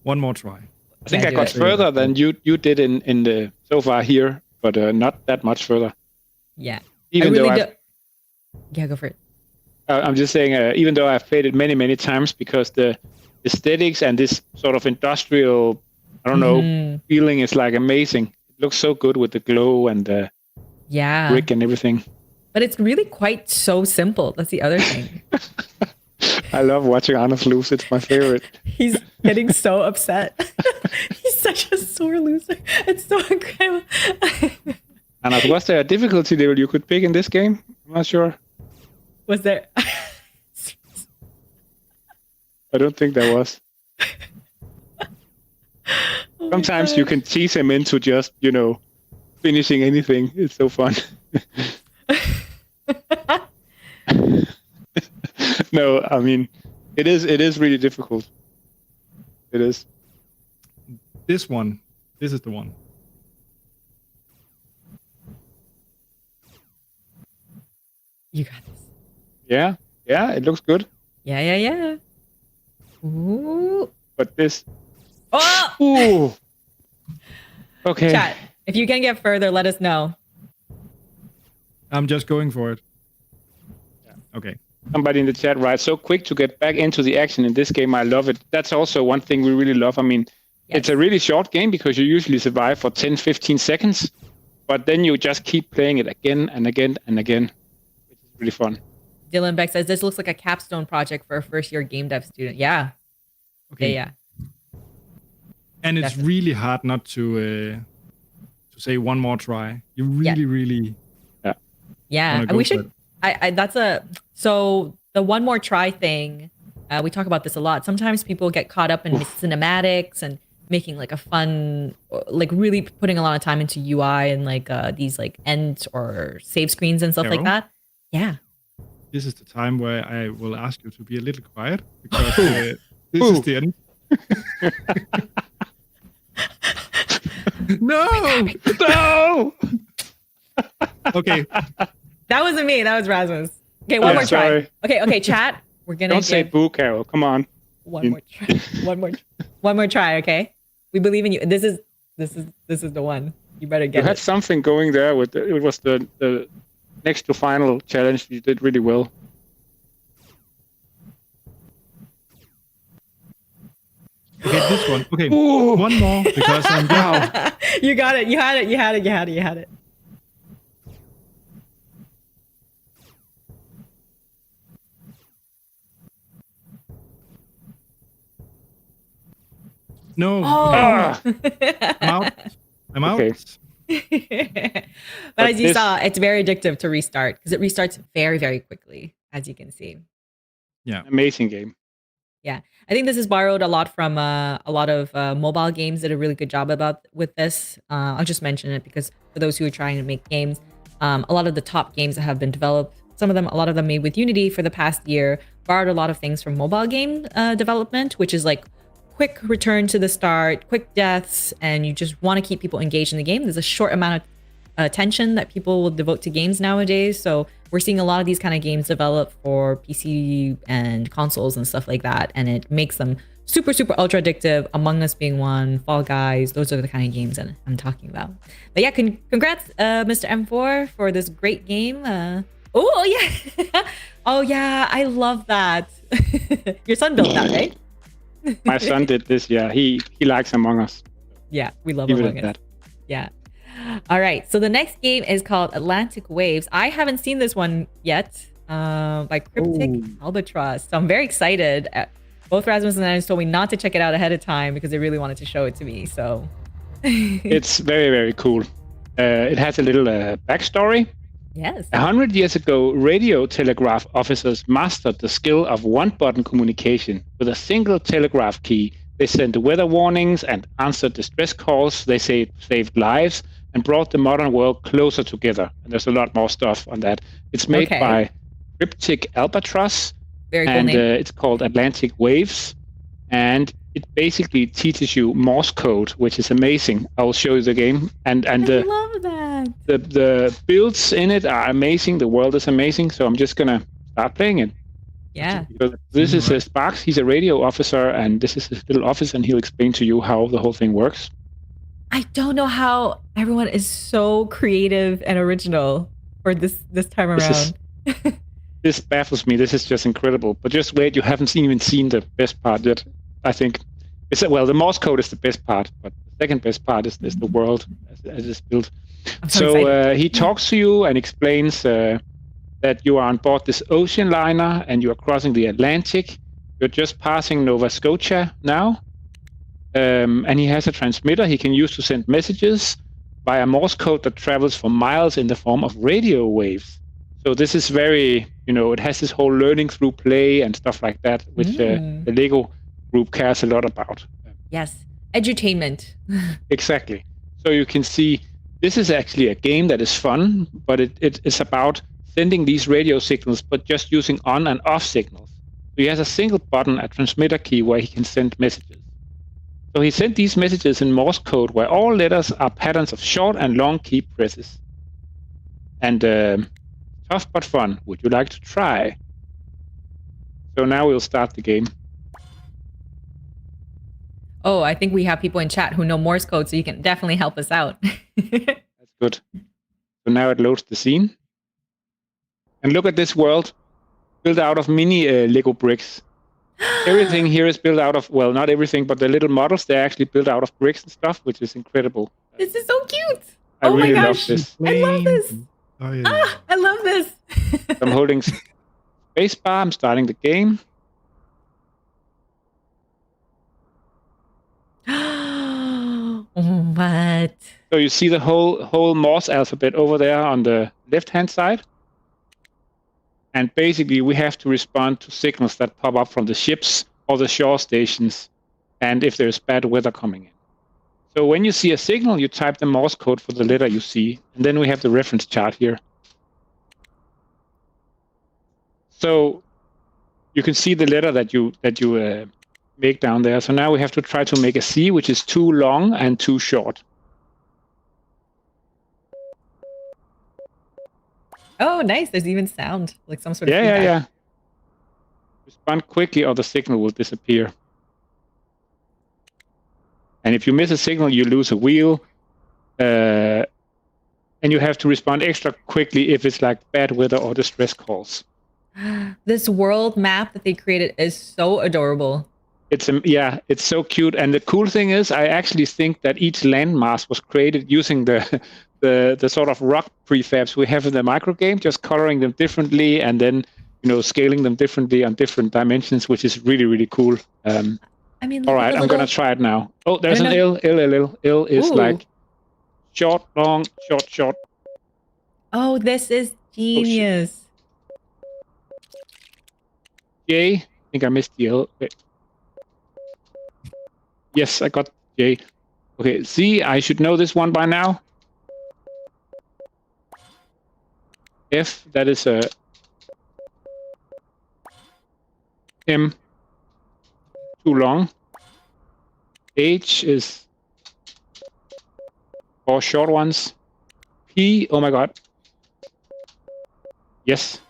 Speaker 2: One more try.
Speaker 3: I think I got further than you did in the so far here, but not that much further.
Speaker 1: Yeah.
Speaker 3: Even
Speaker 1: I really
Speaker 3: though
Speaker 1: Yeah, go for it.
Speaker 3: I'm just saying, even though I've played it many, many times, because the aesthetics and this sort of industrial, I don't know, feeling is like amazing. It looks so good with the glow and the brick and everything.
Speaker 1: But it's really quite so simple. That's the other thing.
Speaker 3: I love watching Anders lose. It's my favorite.
Speaker 1: He's getting so upset. He's such a sore loser. It's so incredible.
Speaker 3: Anders, was there a difficulty level you could pick in this game? I'm not sure.
Speaker 1: Was there?
Speaker 3: I don't think there was.
Speaker 1: Oh
Speaker 3: Sometimes you can tease him into just, finishing anything. It's so fun. No, I mean, it is really difficult. It is.
Speaker 2: This is the one.
Speaker 1: You got this.
Speaker 3: Yeah, it looks good.
Speaker 1: Yeah. Ooh.
Speaker 3: But this.
Speaker 1: Oh!
Speaker 3: Ooh. Okay.
Speaker 1: Chat, if you can get further, let us know.
Speaker 2: I'm just going for it. Yeah. Okay.
Speaker 3: Somebody in the chat writes, so quick to get back into the action in this game. I love it. That's also one thing we really love. I mean, It's a really short game because you usually survive for 10, 15 seconds, but then you just keep playing it again and again and again, which is really fun.
Speaker 1: Dylan Beck says, this looks like a capstone project for a first-year game dev student. Yeah.
Speaker 2: Okay.
Speaker 1: Yeah.
Speaker 2: And it's really hard not to say one more try. You really.
Speaker 1: Yeah. And we should. So the one more try thing. We talk about this a lot. Sometimes people get caught up in cinematics and making like a fun, like really putting a lot of time into UI and like these like end or save screens and stuff like that. Yeah.
Speaker 2: This is the time where I will ask you to be a little quiet because this is the end. No! Okay.
Speaker 1: That wasn't me. That was Rasmus. Okay, one more try.
Speaker 3: Sorry.
Speaker 1: Okay, chat. We're gonna
Speaker 3: Don't say boo, Carol. Come on.
Speaker 1: One more try. One more try. Okay, we believe in you. This is the one. You better
Speaker 3: You
Speaker 1: get
Speaker 3: had
Speaker 1: it.
Speaker 3: something going there with it was the next to final challenge. You did really well.
Speaker 2: Okay, this one. Okay,
Speaker 3: Ooh.
Speaker 2: one more because I'm
Speaker 3: Wow.
Speaker 1: You got it. You had it. You had it. You had it. You had it.
Speaker 2: no.
Speaker 1: Oh.
Speaker 2: I'm out. I'm out.
Speaker 3: Okay.
Speaker 1: But as you saw, it's very addictive to restart because it restarts very, very quickly, as you can see.
Speaker 2: Yeah.
Speaker 3: Amazing game.
Speaker 1: Yeah, I think this is borrowed a lot from a lot of mobile games did a really good job with this. I'll just mention it because for those who are trying to make games, a lot of the top games that have been developed, a lot of them made with Unity for the past year, borrowed a lot of things from mobile game development, which is like quick return to the start, quick deaths, and you just want to keep people engaged in the game. There's a short amount of attention that people will devote to games nowadays. So we're seeing a lot of these kind of games develop for PC and consoles and stuff like that. And it makes them super, super ultra addictive. Among Us being one, Fall Guys. Those are the kind of games that I'm talking about. But yeah, congrats, Mr. M4, for this great game. Oh, yeah. Oh, yeah. I love that. Your son built that, right?
Speaker 3: My son did this. Yeah, he likes Among Us.
Speaker 1: Yeah, we love
Speaker 3: Leave it
Speaker 1: Among
Speaker 3: at
Speaker 1: Us.
Speaker 3: that.
Speaker 1: Yeah. All right. So the next game is called Atlantic Waves. I haven't seen this one yet. By Cryptic Albatross. So I'm very excited. Both Rasmus and I told me not to check it out ahead of time because they really wanted to show it to me. So
Speaker 3: It's very, very cool. It has a little backstory.
Speaker 1: yes.
Speaker 3: 100 years ago, radio telegraph officers mastered the skill of one-button communication. With a single telegraph key, they sent weather warnings and answered distress calls. They saved lives and brought the modern world closer together. And there's a lot more stuff on that. It's made by Cryptic Albatross.
Speaker 1: Very cool
Speaker 3: and
Speaker 1: name.
Speaker 3: It's called Atlantic Waves. And it basically teaches you Morse code, which is amazing. I'll show you the game. And
Speaker 1: I love that.
Speaker 3: The builds in it are amazing. The world is amazing. So I'm just gonna start playing it.
Speaker 1: Yeah.
Speaker 3: Because this is Sparks. He's a radio officer, and this is his little office, and he'll explain to you how the whole thing works.
Speaker 1: I don't know how everyone is so creative and original for this time around.
Speaker 3: This baffles me. This is just incredible. But just wait, you haven't even seen the best part yet. I think the Morse code is the best part, but the second best part is the world as it's built. So he talks to you and explains that you are on board this ocean liner and you are crossing the Atlantic. You're just passing Nova Scotia now. And he has a transmitter he can use to send messages via Morse code that travels for miles in the form of radio waves. So this is very, it has this whole learning through play and stuff like that, which the Lego group cares a lot about.
Speaker 1: Yes, edutainment.
Speaker 3: Exactly. So you can see this is actually a game that is fun, but it is about sending these radio signals, but just using on and off signals. So he has a single button, a transmitter key, where he can send messages. So he sent these messages in Morse code, where all letters are patterns of short and long key presses. And tough but fun. Would you like to try? So now we'll start the game.
Speaker 1: Oh, I think we have people in chat who know Morse code, so you can definitely help us out.
Speaker 3: That's good. So now it loads the scene. And look at this world built out of mini Lego bricks. Everything here is built out of, well, not everything, but the little models, they're actually built out of bricks and stuff, which is incredible.
Speaker 1: This is so cute.
Speaker 3: I really
Speaker 1: my
Speaker 3: love
Speaker 1: gosh.
Speaker 3: this.
Speaker 1: I love this.
Speaker 2: Oh, yeah.
Speaker 1: I love this.
Speaker 3: I'm holding spacebar. I'm starting the game.
Speaker 1: What?
Speaker 3: So you see the whole Morse alphabet over there on the left-hand side. And basically, we have to respond to signals that pop up from the ships or the shore stations, and if there's bad weather coming in. So when you see a signal, you type the Morse code for the letter you see, and then we have the reference chart here. So you can see the letter that you make down there. So now we have to try to make a C, which is too long and too short.
Speaker 1: Oh, nice. There's even sound, like some sort of
Speaker 3: Yeah. Respond quickly or the signal will disappear. And if you miss a signal, you lose a wheel. And you have to respond extra quickly if it's like bad weather or distress calls.
Speaker 1: This world map that they created is so adorable.
Speaker 3: It's it's so cute. And the cool thing is, I actually think that each landmass was created using the sort of rock prefabs we have in the micro game, just coloring them differently and then scaling them differently on different dimensions, which is really, really cool.
Speaker 1: I mean,
Speaker 3: all right, I'm gonna try it now. Oh, there's an L. L is like short, long, short.
Speaker 1: Oh, this is genius.
Speaker 3: J. I think I missed the L. Wait. Yes, I got J. Okay, Z. I should know this one by now. F. That is a M. Too long. H is 4 short ones. P. Oh my god. Yes.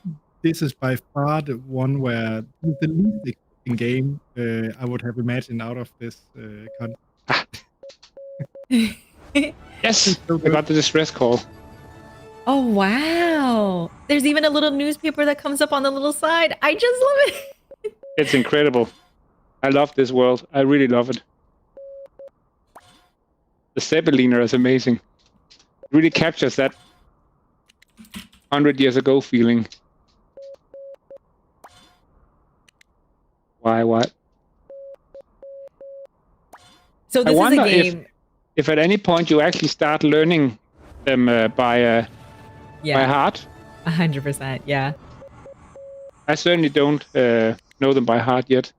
Speaker 2: This is by far the one where the least exciting game I would have imagined out of this content.
Speaker 3: Yes, I got the distress call.
Speaker 1: Oh, wow. There's even a little newspaper that comes up on the little side. I just love it.
Speaker 3: It's incredible. I love this world. I really love it. The Zeppeliner is amazing. It really captures that 100 years ago feeling. Why, what?
Speaker 1: So this is a game.
Speaker 3: If at any point you actually start learning them by heart.
Speaker 1: 100%, yeah.
Speaker 3: I certainly don't know them by heart yet.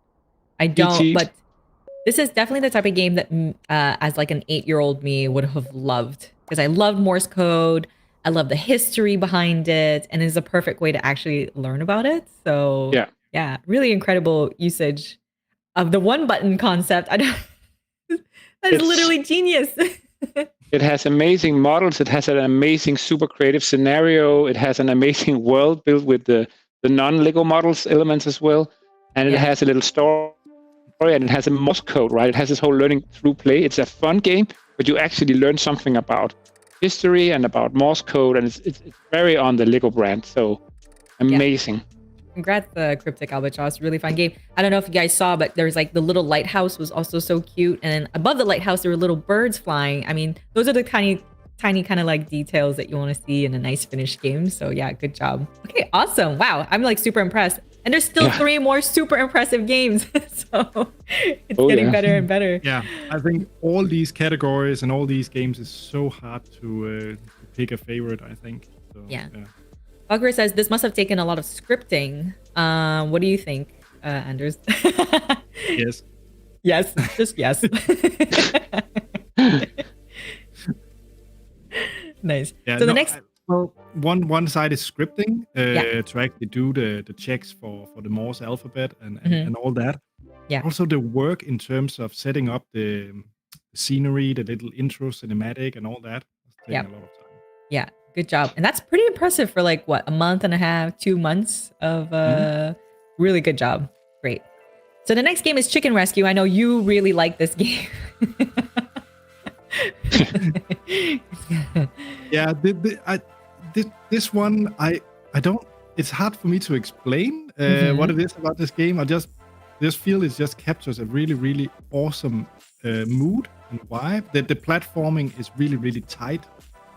Speaker 1: I don't, but this is definitely the type of game that as like an 8-year-old me would have loved, because I loved Morse code. I love the history behind it, and it's a perfect way to actually learn about it. So yeah, really incredible usage of the one button concept. That is literally genius.
Speaker 3: It has amazing models. It has an amazing, super creative scenario. It has an amazing world built with the non-Lego models elements as well. And it has a little story, and it has a Morse code, right? It has this whole learning through play. It's a fun game, but you actually learn something about history and about Morse code, and it's very on the Lego brand. So amazing.
Speaker 1: Yeah. Congrats, Cryptic Albatross. Really fun game. I don't know if you guys saw, but there's like the little lighthouse was also so cute. And then above the lighthouse, there were little birds flying. I mean, those are the tiny kind of like details that you want to see in a nice finished game. So yeah, good job. Okay, awesome. Wow, I'm like super impressed. And there's still 3 more super impressive games. So it's getting better and better.
Speaker 2: Yeah, I think all these categories and all these games is so hard to pick a favorite, I think. So, yeah.
Speaker 1: Augur says this must have taken a lot of scripting. What do you think, Anders?
Speaker 2: Yes.
Speaker 1: Yes, just yes. Nice.
Speaker 2: Yeah,
Speaker 1: so the next...
Speaker 2: Well, one side is scripting to actually do the checks for the Morse alphabet and all that.
Speaker 1: Yeah.
Speaker 2: Also the work in terms of setting up the scenery, the little intro cinematic and all that. It's taking a lot of time.
Speaker 1: Yeah. Good job. And that's pretty impressive for like what, a month and a half, 2 months of really good job. Great. So the next game is Chicken Rescue. I know you really like this game.
Speaker 2: Yeah, this one I don't. It's hard for me to explain what it is about this game. I just feel it just captures a really awesome mood and vibe. The platforming is really tight.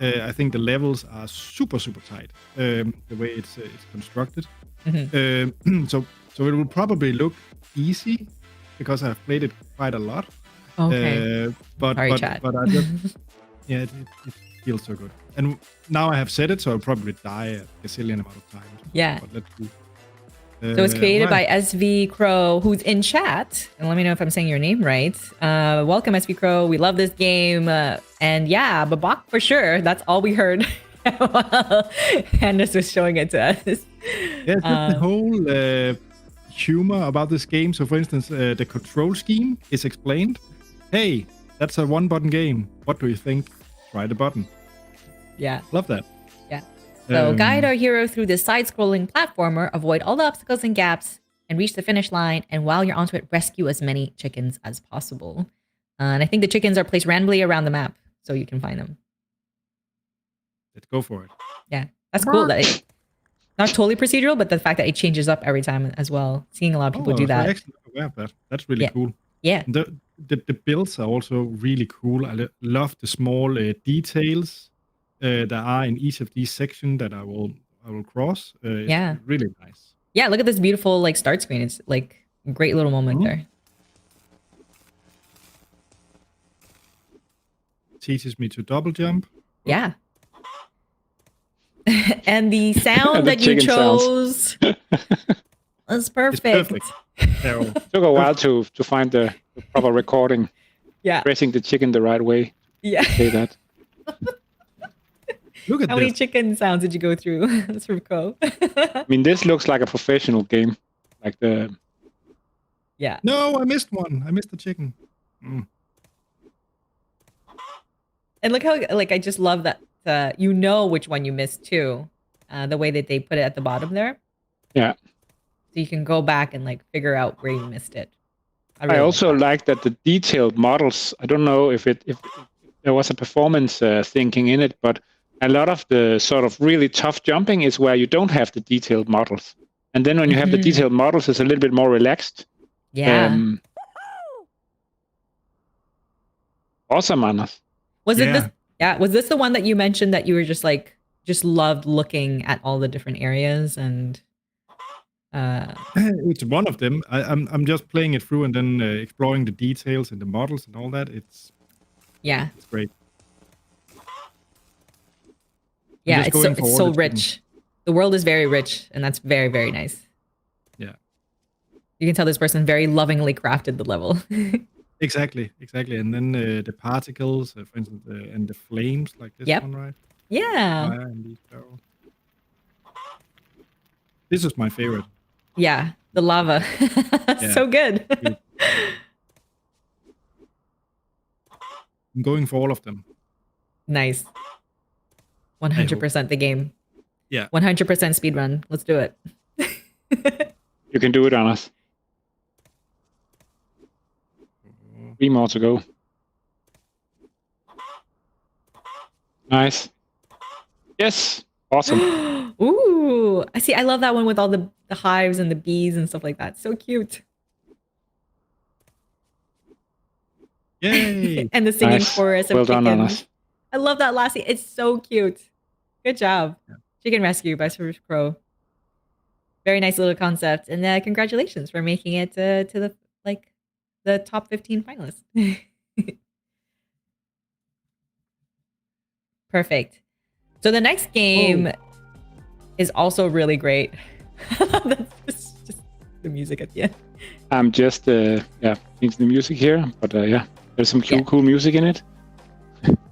Speaker 2: I think the levels are super tight. The way it's constructed. So it will probably look easy because I've played it quite a lot.
Speaker 1: Okay.
Speaker 2: But I just it feels so good. And now I have said it, so I'll probably die a gazillion amount of times.
Speaker 1: Yeah.
Speaker 2: But let's see.
Speaker 1: So it's created by SV Crow, who's in chat. And let me know if I'm saying your name right. Welcome, SV Crow. We love this game. And yeah, Babak for sure. That's all we heard. Anders was showing it to us.
Speaker 2: Yeah, the whole humor about this game. So for instance, the control scheme is explained. Hey, that's a 1-button game. What do you think? Try the button.
Speaker 1: Yeah.
Speaker 2: Love that.
Speaker 1: Yeah. So guide our hero through this side-scrolling platformer, avoid all the obstacles and gaps, and reach the finish line. And while you're onto it, rescue as many chickens as possible. And I think the chickens are placed randomly around the map, so you can find them.
Speaker 2: Let's go for it.
Speaker 1: Yeah, that's cool. That it's not totally procedural, but the fact that it changes up every time as well. Seeing a lot of people do that.
Speaker 2: Actually not aware of that. That's really cool.
Speaker 1: Yeah.
Speaker 2: The builds are also really cool. I love the small details that are in each of these sections that I will cross. It's really nice.
Speaker 1: Yeah, look at this beautiful like start screen. It's like a great little moment there.
Speaker 2: Teaches me to double jump.
Speaker 1: Yeah. And the sound that you chose was perfect.
Speaker 2: It's perfect.
Speaker 3: Took a while to find the proper recording.
Speaker 1: Yeah.
Speaker 3: Pressing the chicken the right way.
Speaker 1: Yeah.
Speaker 3: Say that.
Speaker 2: Look at
Speaker 1: How many chicken sounds did you go through? That's from Co.
Speaker 3: I mean, this looks like a professional game. Like the...
Speaker 1: Yeah.
Speaker 2: No, I missed one. I missed the chicken.
Speaker 1: And look how, like, I just love that you know which one you missed too. The way that they put it at the bottom there.
Speaker 3: Yeah.
Speaker 1: So you can go back and like figure out where you missed it.
Speaker 3: I also like that the detailed models, I don't know if there was a performance thinking in it, but a lot of the sort of really tough jumping is where you don't have the detailed models. And then when you have the detailed models, it's a little bit more relaxed.
Speaker 1: Yeah.
Speaker 3: Awesome, Anders.
Speaker 1: Was it this? Yeah. Was this the one that you mentioned that you were just loved looking at all the different areas and?
Speaker 2: It's one of them. I'm just playing it through and then exploring the details and the models and all that. It's great.
Speaker 1: Yeah, it's so rich. The world is very rich, and that's very, very nice.
Speaker 2: Yeah.
Speaker 1: You can tell this person very lovingly crafted the level.
Speaker 2: Exactly. And then the particles, for instance, and the flames, like this one, right?
Speaker 1: Yeah.
Speaker 2: This is my favorite.
Speaker 1: Yeah, the lava. So good.
Speaker 2: I'm going for all of them.
Speaker 1: Nice. 100% the game.
Speaker 2: Yeah.
Speaker 1: 100% speedrun. Let's do it.
Speaker 3: You can do it, Anders. 3 more to go. Nice. Yes. Awesome.
Speaker 1: Ooh. I love that one with all the hives and the bees and stuff like that. So cute.
Speaker 2: Yay.
Speaker 1: And the singing chorus of
Speaker 3: well done,
Speaker 1: chickens.
Speaker 3: Anders.
Speaker 1: I love that last scene. It's so cute. Good job. Yeah. Chicken Rescue by Spaceship Rescue. Very nice little concept. And congratulations for making it to the top 15 finalists. Perfect. So the next game is also really great. That's just the music at the end.
Speaker 3: I'm just changing the music here, but there's some cool music in it.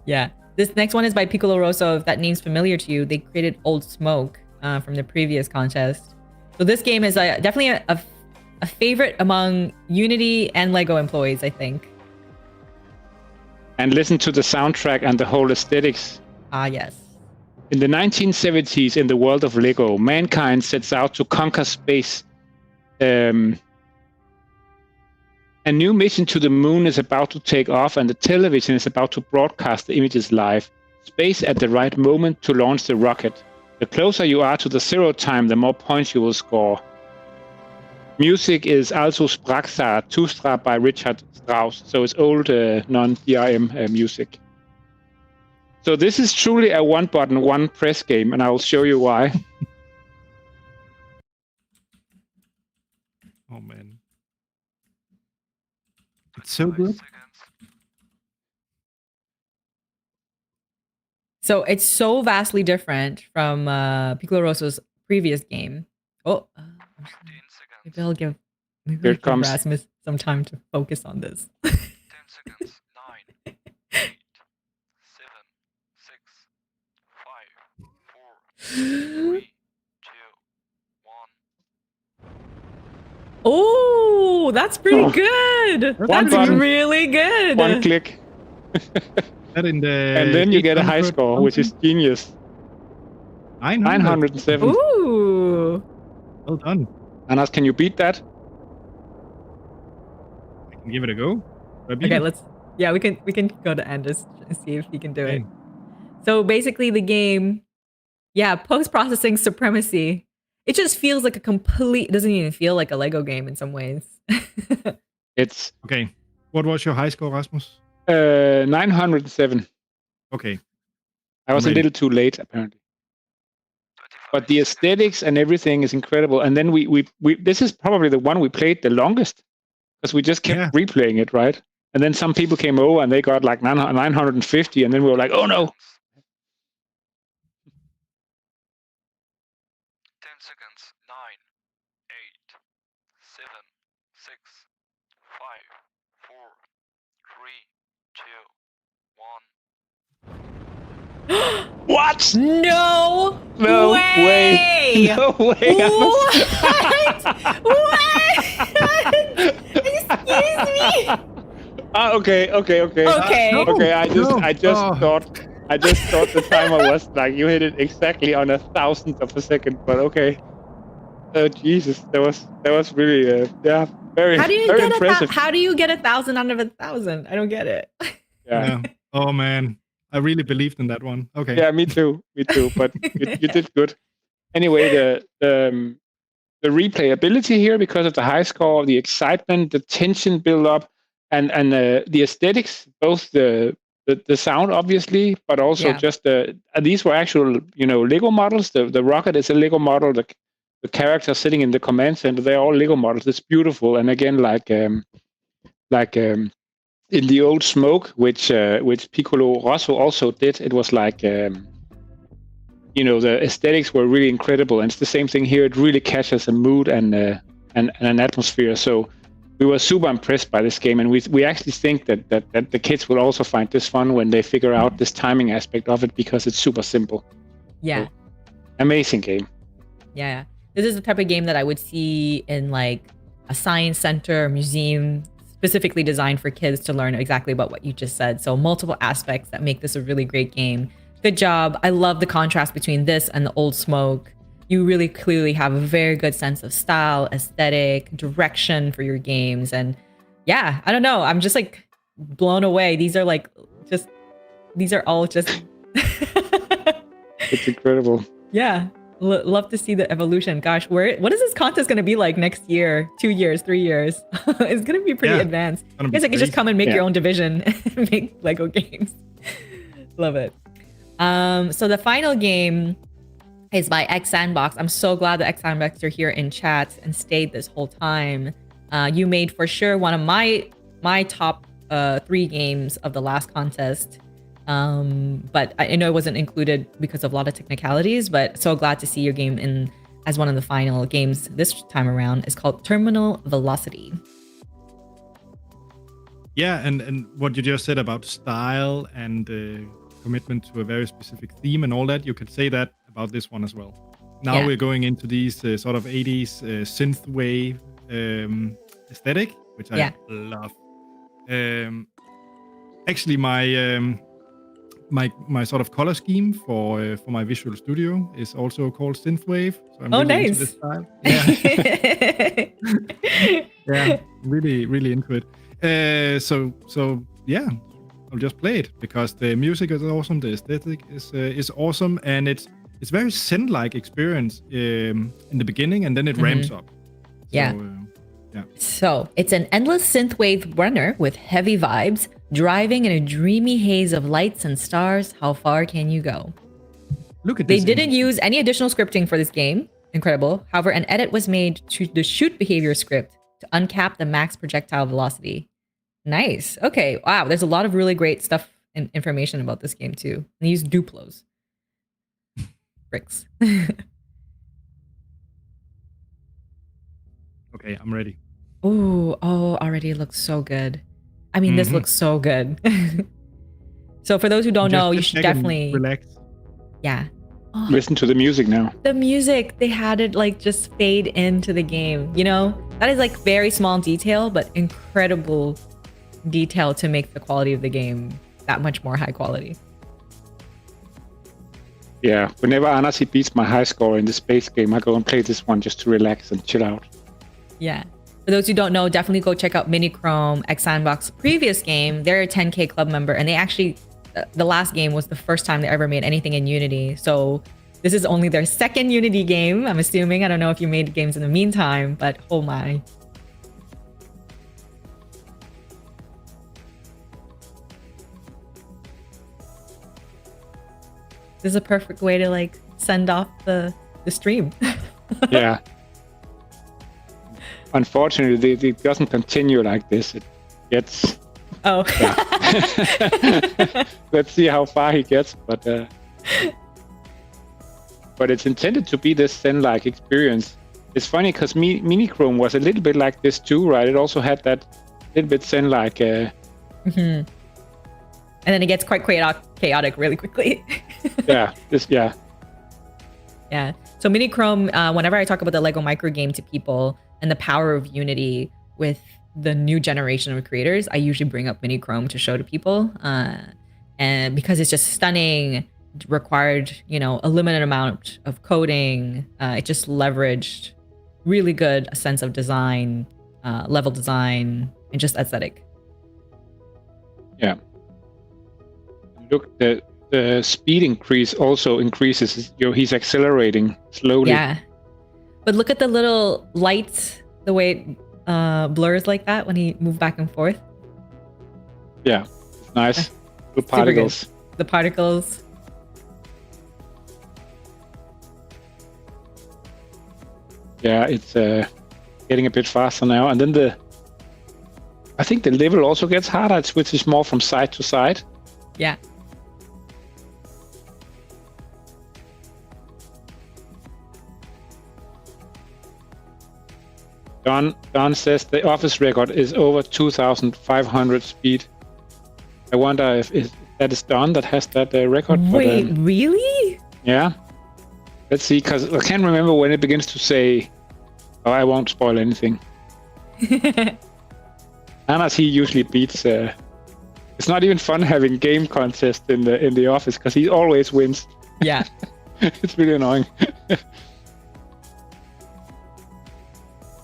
Speaker 1: Yeah. This next one is by Piccolo Rosso. If that name's familiar to you, they created Old Smoke from the previous contest. So this game is definitely a favorite among Unity and LEGO employees, I think.
Speaker 3: And listen to the soundtrack and the whole aesthetics.
Speaker 1: Ah, yes.
Speaker 3: In the 1970s, in the world of LEGO, mankind sets out to conquer space. A new mission to the moon is about to take off, and the television is about to broadcast the images live. Space at the right moment to launch the rocket. The closer you are to the 0 time, the more points you will score. Music is also Spraxa Tustra by Richard Strauss, so it's old non-DRM music. So this is truly a one-button, one-press game, and I will show you why.
Speaker 2: Oh, man. It's so good.
Speaker 1: So it's so vastly different from Piccolo Rosso's previous game. Maybe I'll give Rasmus some time to focus on this.
Speaker 4: 10 seconds. 9, 8, 7, 6, 5, 4, 3, 2, 1.
Speaker 1: Oh, that's pretty good. That's
Speaker 3: button.
Speaker 1: really good.
Speaker 3: One click.
Speaker 2: And
Speaker 3: then you get a high score, which is genius. 907.
Speaker 1: Ooh.
Speaker 2: Well done.
Speaker 3: Anas, can you beat that?
Speaker 2: I can give it a go. Do I beat
Speaker 1: Okay,
Speaker 2: it?
Speaker 1: let's. Yeah, we can go to Anders and see if he can do it.
Speaker 2: Okay.
Speaker 1: So basically, the game, yeah, post-processing supremacy. It just feels like a complete. It doesn't even feel like a Lego game in some ways.
Speaker 3: It's
Speaker 2: Okay. What was your high score, Rasmus?
Speaker 3: 907.
Speaker 2: Okay.
Speaker 3: I was a
Speaker 2: Ready.
Speaker 3: little too late, apparently.
Speaker 4: 25
Speaker 3: But the
Speaker 4: seconds.
Speaker 3: aesthetics and everything is incredible. And then we this is probably the one we played the longest because we just kept
Speaker 2: Yeah.
Speaker 3: replaying it, right? And then some people came over and they got like 950, and then we were like, oh no.
Speaker 4: 10 seconds. 9, 8, 7, 6, 5, 4, 3, 2, 1.
Speaker 3: What?
Speaker 1: No,
Speaker 3: No
Speaker 1: way!
Speaker 3: way. No way.
Speaker 1: What? Excuse me.
Speaker 3: Okay.
Speaker 1: Okay.
Speaker 3: Okay, I just
Speaker 2: Oh.
Speaker 3: thought the timer was like you hit it exactly on a thousandth of a second, but okay. Oh Jesus, that was really very
Speaker 1: How do you
Speaker 3: very
Speaker 1: get
Speaker 3: impressive.
Speaker 1: how do you get 1,000 out of 1,000? I don't get it.
Speaker 3: Yeah.
Speaker 2: Oh man. I really believed in that one. Okay.
Speaker 3: Yeah, me too. But you did good. Anyway, the replayability here because of the high score, the excitement, the tension build up, and the aesthetics, both the sound obviously, but also
Speaker 1: Yeah.
Speaker 3: just these were actual Lego models. The rocket is a Lego model. The characters sitting in the command center, they're all Lego models. It's beautiful, and again, like in the old Smoke, which Piccolo Rosso also did, it was like the aesthetics were really incredible, and it's the same thing here. It really catches a mood and an atmosphere. So we were super impressed by this game, and we actually think that the kids will also find this fun when they figure out this timing aspect of it because it's super simple.
Speaker 1: Yeah.
Speaker 3: So, amazing game.
Speaker 1: Yeah. This is the type of game that I would see in like a science center or museum specifically designed for kids to learn exactly about what you just said. So multiple aspects that make this a really great game. Good job. I love the contrast between this and the old Smoke. You really clearly have a very good sense of style, aesthetic, direction for your games. And yeah, I don't know. I'm just like blown away. These are all just
Speaker 3: It's incredible.
Speaker 1: yeah. Love to see the evolution. Gosh, what is this contest going to be like next year, 2 years, 3 years? It's going to be pretty
Speaker 2: Yeah,
Speaker 1: advanced. I
Speaker 2: gonna be
Speaker 1: guess I could just
Speaker 2: crazy.
Speaker 1: come and make
Speaker 3: Yeah.
Speaker 1: your own division and make Lego games. Love it. So the final game is by X Sandbox. I'm so glad that X Sandbox are here in chat and stayed this whole time. You made for sure one of my top 3 games of the last contest. But I know it wasn't included because of a lot of technicalities, but so glad to see your game in as one of the final games this time around. It's called Terminal Velocity.
Speaker 2: Yeah, and what you just said about style and commitment to a very specific theme and all that, you could say that about this one as well. Now
Speaker 1: Yeah.
Speaker 2: we're going into these sort of 80s synthwave aesthetic, which I love. Actually, my sort of color scheme for my Visual Studio is also called synthwave. So I'm really into
Speaker 1: Nice.
Speaker 2: this style. Yeah. Yeah, really into it. So yeah, I'll just play it because the music is awesome, the aesthetic is awesome, and it's very Zen-like experience in the beginning, and then it ramps up.
Speaker 1: Yeah.
Speaker 2: So, yeah.
Speaker 1: So it's an endless synthwave runner with heavy vibes, driving in a dreamy haze of lights and stars. How far can you go?
Speaker 2: Look at
Speaker 1: They
Speaker 2: this.
Speaker 1: didn't use any additional scripting for this game. Incredible. However, an edit was made to the shoot behavior script to uncap the max projectile velocity. Nice. Okay. Wow. There's a lot of really great stuff and information about this game too. They use Duplos. Bricks.
Speaker 2: Okay, I'm ready.
Speaker 1: Already looks so good. I mean, this
Speaker 2: Mhm.
Speaker 1: looks so good. So for those who don't
Speaker 2: Just
Speaker 1: know, you
Speaker 2: sit
Speaker 1: should
Speaker 2: back and
Speaker 1: definitely,
Speaker 2: relax.
Speaker 1: yeah. Oh,
Speaker 3: Listen to the music now.
Speaker 1: the music, they had it like just fade into the game, you know? That is like very small detail, but incredible detail to make the quality of the game that much more high quality.
Speaker 3: Yeah, whenever Anasi beats my high score in the space game, I go and play this one just to relax and chill out.
Speaker 1: Yeah. For those who don't know, definitely go check out Minichrome X Sandbox previous game. They're a 10K club member, and they actually, the last game was the first time they ever made anything in Unity. So this is only their second Unity game, I'm assuming. I don't know if you made games in the meantime, but oh my. This is a perfect way to like send off the stream.
Speaker 3: Yeah. Unfortunately, it doesn't continue like this. It gets.
Speaker 1: Oh.
Speaker 3: Yeah. Let's see how far he gets, but it's intended to be this Zen-like experience. It's funny because Minichrome was a little bit like this too, right? It also had that little bit Zen-like.
Speaker 1: Mm-hmm. And then it gets quite chaotic really quickly.
Speaker 3: Yeah.
Speaker 1: Yeah. So Minichrome, whenever I talk about the Lego micro game to people and the power of Unity with the new generation of creators, I usually bring up Minichrome to show to people. And because it's just stunning, required, a limited amount of coding. It just leveraged really good sense of design, level design, and just aesthetic.
Speaker 3: Yeah. Look, the speed increase also increases. He's accelerating slowly.
Speaker 1: Yeah. But look at the little lights, the way it blurs like that when he moves back and forth.
Speaker 3: Yeah. Nice. The particles.
Speaker 1: The particles.
Speaker 3: Yeah, it's getting a bit faster now. And then I think the level also gets harder. It switches more from side to side.
Speaker 1: Yeah.
Speaker 3: Don says the office record is over 2,500 speed. I wonder if that is Don that has that record.
Speaker 1: Wait, really?
Speaker 3: Yeah. Let's see, because I can't remember when it begins to say, oh, I won't spoil anything. Anders, he usually beats. It's not even fun having game contest in the office because he always wins.
Speaker 1: Yeah.
Speaker 3: It's really annoying.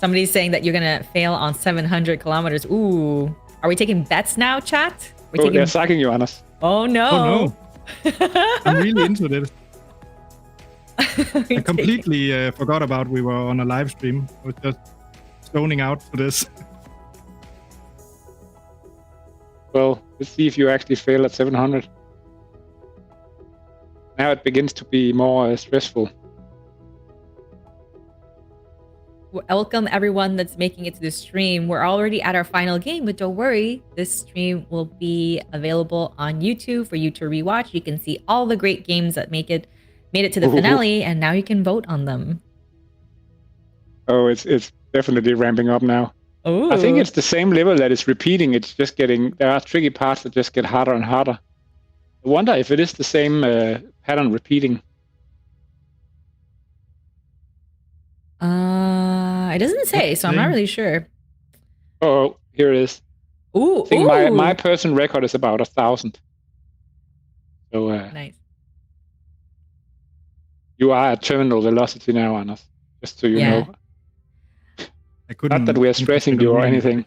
Speaker 1: Somebody's saying that you're gonna fail on 700 kilometers. Ooh, are we taking bets now, chat?
Speaker 3: They're psyching you, Anders.
Speaker 1: Oh no!
Speaker 2: Oh no! I'm really into this. I completely forgot about we were on a live stream. I was just zoning out for this.
Speaker 3: Well, let's see if you actually fail at 700. Now it begins to be more stressful.
Speaker 1: Welcome everyone that's making it to the stream. We're already at our final game, but don't worry, this stream will be available on YouTube for you to rewatch. You can see all the great games that made it to the finale, and now you can vote on them.
Speaker 3: Oh, it's definitely ramping up now.
Speaker 1: Ooh.
Speaker 3: I think it's the same level that is repeating. It's just there are tricky parts that just get harder and harder. I wonder if it is the same pattern repeating.
Speaker 1: It doesn't say, so I'm not really sure.
Speaker 3: Oh, here it is.
Speaker 1: Ooh,
Speaker 3: I think my person record is about 1,000. So
Speaker 1: nice.
Speaker 3: You are at terminal velocity now, Anders. Just so you know. Not that we are stressing you or anything.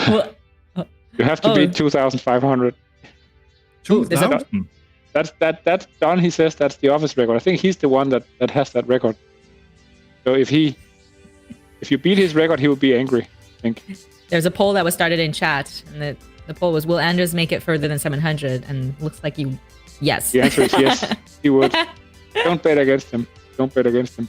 Speaker 1: Well,
Speaker 3: you have to beat 2,500.
Speaker 2: 2,000?
Speaker 3: That's Don. He says that's the office record. I think he's the one that has that record. So if you beat his record, he will be angry, I think.
Speaker 1: There's a poll that was started in chat, and the poll was, will Anders make it further than 700? And looks like yes.
Speaker 3: The answer is yes, he would. Don't bet against him. Don't bet against him.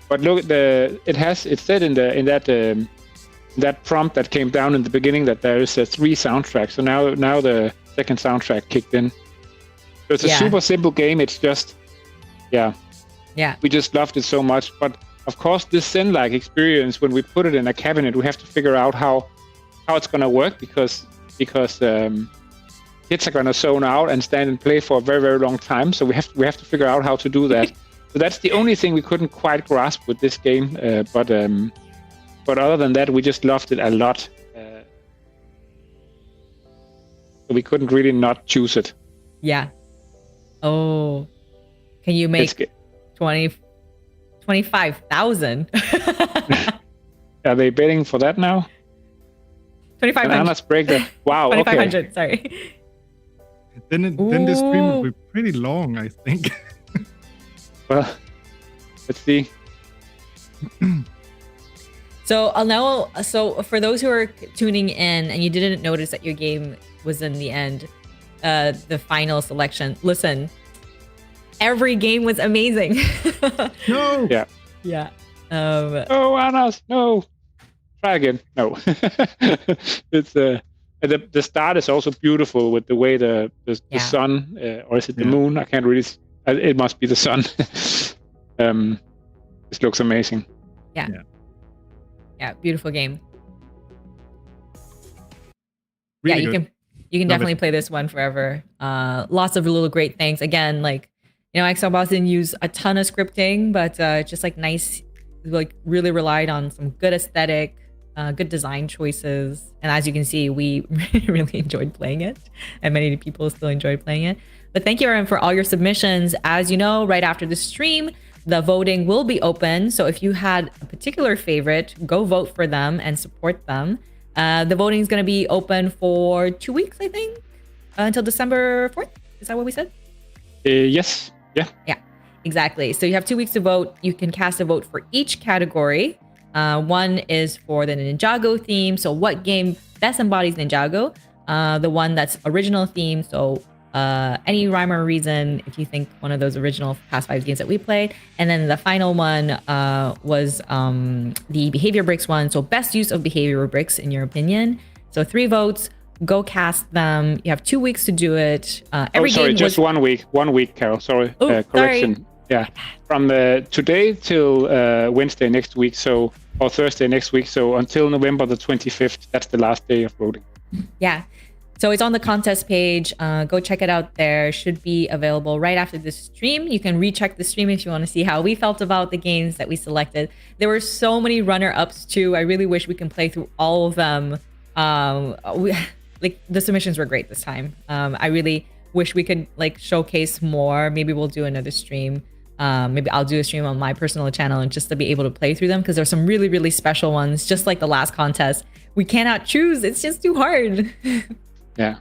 Speaker 3: But look, it said in that prompt that came down in the beginning that there is 3 soundtracks. So now the second soundtrack kicked in. So it's a super simple game. It's just, we just loved it so much. But of course, this Zen-like experience, when we put it in a cabinet, we have to figure out how it's going to work because kids are going to zone out and stand and play for a very, very long time. So we have to figure out how to do that. So that's the only thing we couldn't quite grasp with this game. But other than that, we just loved it a lot. So we couldn't really not choose it.
Speaker 1: Yeah. Oh, can you make 25,000.
Speaker 3: Are they bidding for that now?
Speaker 1: 2,500.
Speaker 3: Bananas break the. Wow. Okay.
Speaker 1: 2,500. Sorry.
Speaker 2: Then the stream
Speaker 1: Ooh.
Speaker 2: will be pretty long, I think.
Speaker 3: Well, let's see.
Speaker 1: So I'll know. So for those who are tuning in and you didn't notice that your game was in the end, the final selection. Listen, every game was amazing.
Speaker 2: No.
Speaker 3: Yeah.
Speaker 1: Yeah.
Speaker 3: Oh, Anas, no. Try again. No. It's the start is also beautiful with the way the
Speaker 1: Yeah.
Speaker 3: sun, or is it the
Speaker 2: Yeah.
Speaker 3: moon? I can't really. It must be the sun. This looks amazing.
Speaker 1: Yeah. Beautiful game.
Speaker 2: Really
Speaker 1: yeah,
Speaker 2: good.
Speaker 1: you can
Speaker 2: Love
Speaker 1: definitely
Speaker 2: it.
Speaker 1: play this one forever. Lots of little great things. Again, like, you know, XL Boss didn't use a ton of scripting, but just like nice, like really relied on some good aesthetic, good design choices. And as you can see, we really enjoyed playing it, and many people still enjoy playing it. But thank you, Aaron, for all your submissions. As you know, right after the stream, the voting will be open. So if you had a particular favorite, go vote for them and support them. The voting is going to be open for 2 weeks, I think, until December 4th. Is that what we said?
Speaker 3: Yes. Yeah.
Speaker 1: Yeah, exactly. So you have 2 weeks to vote. You can cast a vote for each category. One is for the Ninjago theme. So what game best embodies Ninjago? The one that's original theme. So any rhyme or reason, if you think one of those original past 5 games that we played. And then the final one was the behavior bricks one. So best use of behavior bricks in your opinion. So 3 votes. Go cast them. You have 2 weeks to do it. Every
Speaker 3: sorry,
Speaker 1: game
Speaker 3: just
Speaker 1: was...
Speaker 3: 1 week. 1 week, Carol. Sorry.
Speaker 1: Oh,
Speaker 3: Correction.
Speaker 1: sorry.
Speaker 3: Yeah. From today till Wednesday next week, or Thursday next week. So until November the 25th, that's the last day of voting.
Speaker 1: Yeah. So it's on the contest page. Go check it out there. Should be available right after this stream. You can recheck the stream if you want to see how we felt about the games that we selected. There were so many runner-ups too. I really wish we can play through all of them. Like the submissions were great this time. I really wish we could like showcase more. Maybe we'll do another stream. Maybe I'll do a stream on my personal channel and just to be able to play through them, because there's some really, really special ones, just like the last contest. We cannot choose. It's just too hard.
Speaker 3: Yeah.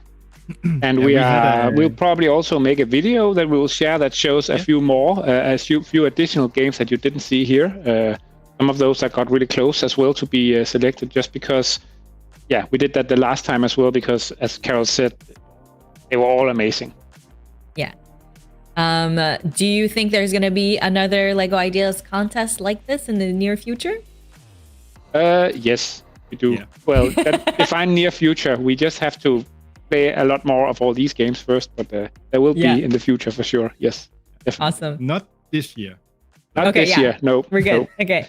Speaker 3: And
Speaker 2: Yeah,
Speaker 3: we'll probably also make a video that we will share that shows a few more, a few additional games that you didn't see here. Some of those that got really close as well to be selected, just because, yeah, we did that the last time as well, because as Carol said, they were all amazing.
Speaker 1: Yeah. Do you think there's going to be another Lego Ideas contest like this in the near future?
Speaker 3: Yes, we do.
Speaker 2: Yeah.
Speaker 3: Well, define near future. We just have to play a lot more of all these games first, but there will be in the future for sure. Yes, definitely.
Speaker 1: Awesome.
Speaker 2: Not this year.
Speaker 3: Not this year. No,
Speaker 1: We're good.
Speaker 3: No.
Speaker 1: Okay.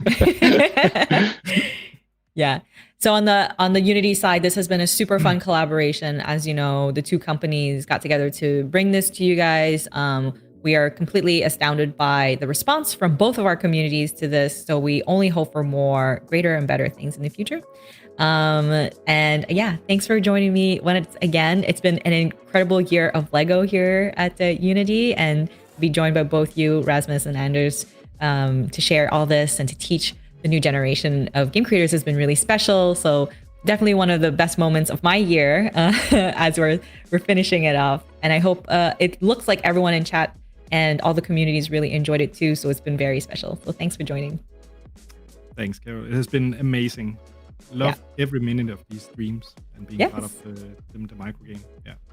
Speaker 1: Yeah. So on the Unity side, this has been a super fun collaboration. As you know, the two companies got together to bring this to you guys. We are completely astounded by the response from both of our communities to this. So we only hope for more, greater and better things in the future. And yeah, thanks for joining me it's been an incredible year of Lego here at Unity, and be joined by both you, Rasmus and Anders, to share all this and to teach the new generation of game creators has been really special. So definitely one of the best moments of my year as we're finishing it off. And I hope it looks like everyone in chat and all the communities really enjoyed it too. So it's been very special. So thanks for joining.
Speaker 2: Thanks, Carol. It has been amazing. Love every minute of these streams and being part of the micro game.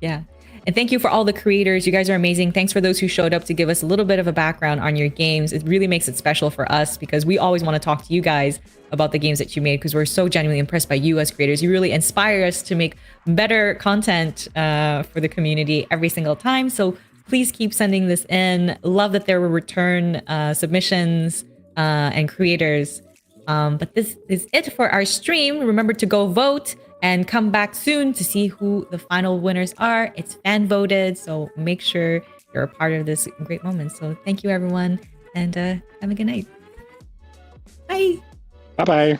Speaker 1: Yeah. And thank you for all the creators. You guys are amazing. Thanks for those who showed up to give us a little bit of a background on your games. It really makes it special for us because we always want to talk to you guys about the games that you made, because we're so genuinely impressed by you as creators. You really inspire us to make better content for the community every single time. So please keep sending this in. Love that there were return submissions and creators. But this is it for our stream. Remember to go vote and come back soon to see who the final winners are. It's fan voted, so make sure you're a part of this great moment. So thank you, everyone, and have a good night. Bye.
Speaker 3: Bye-bye.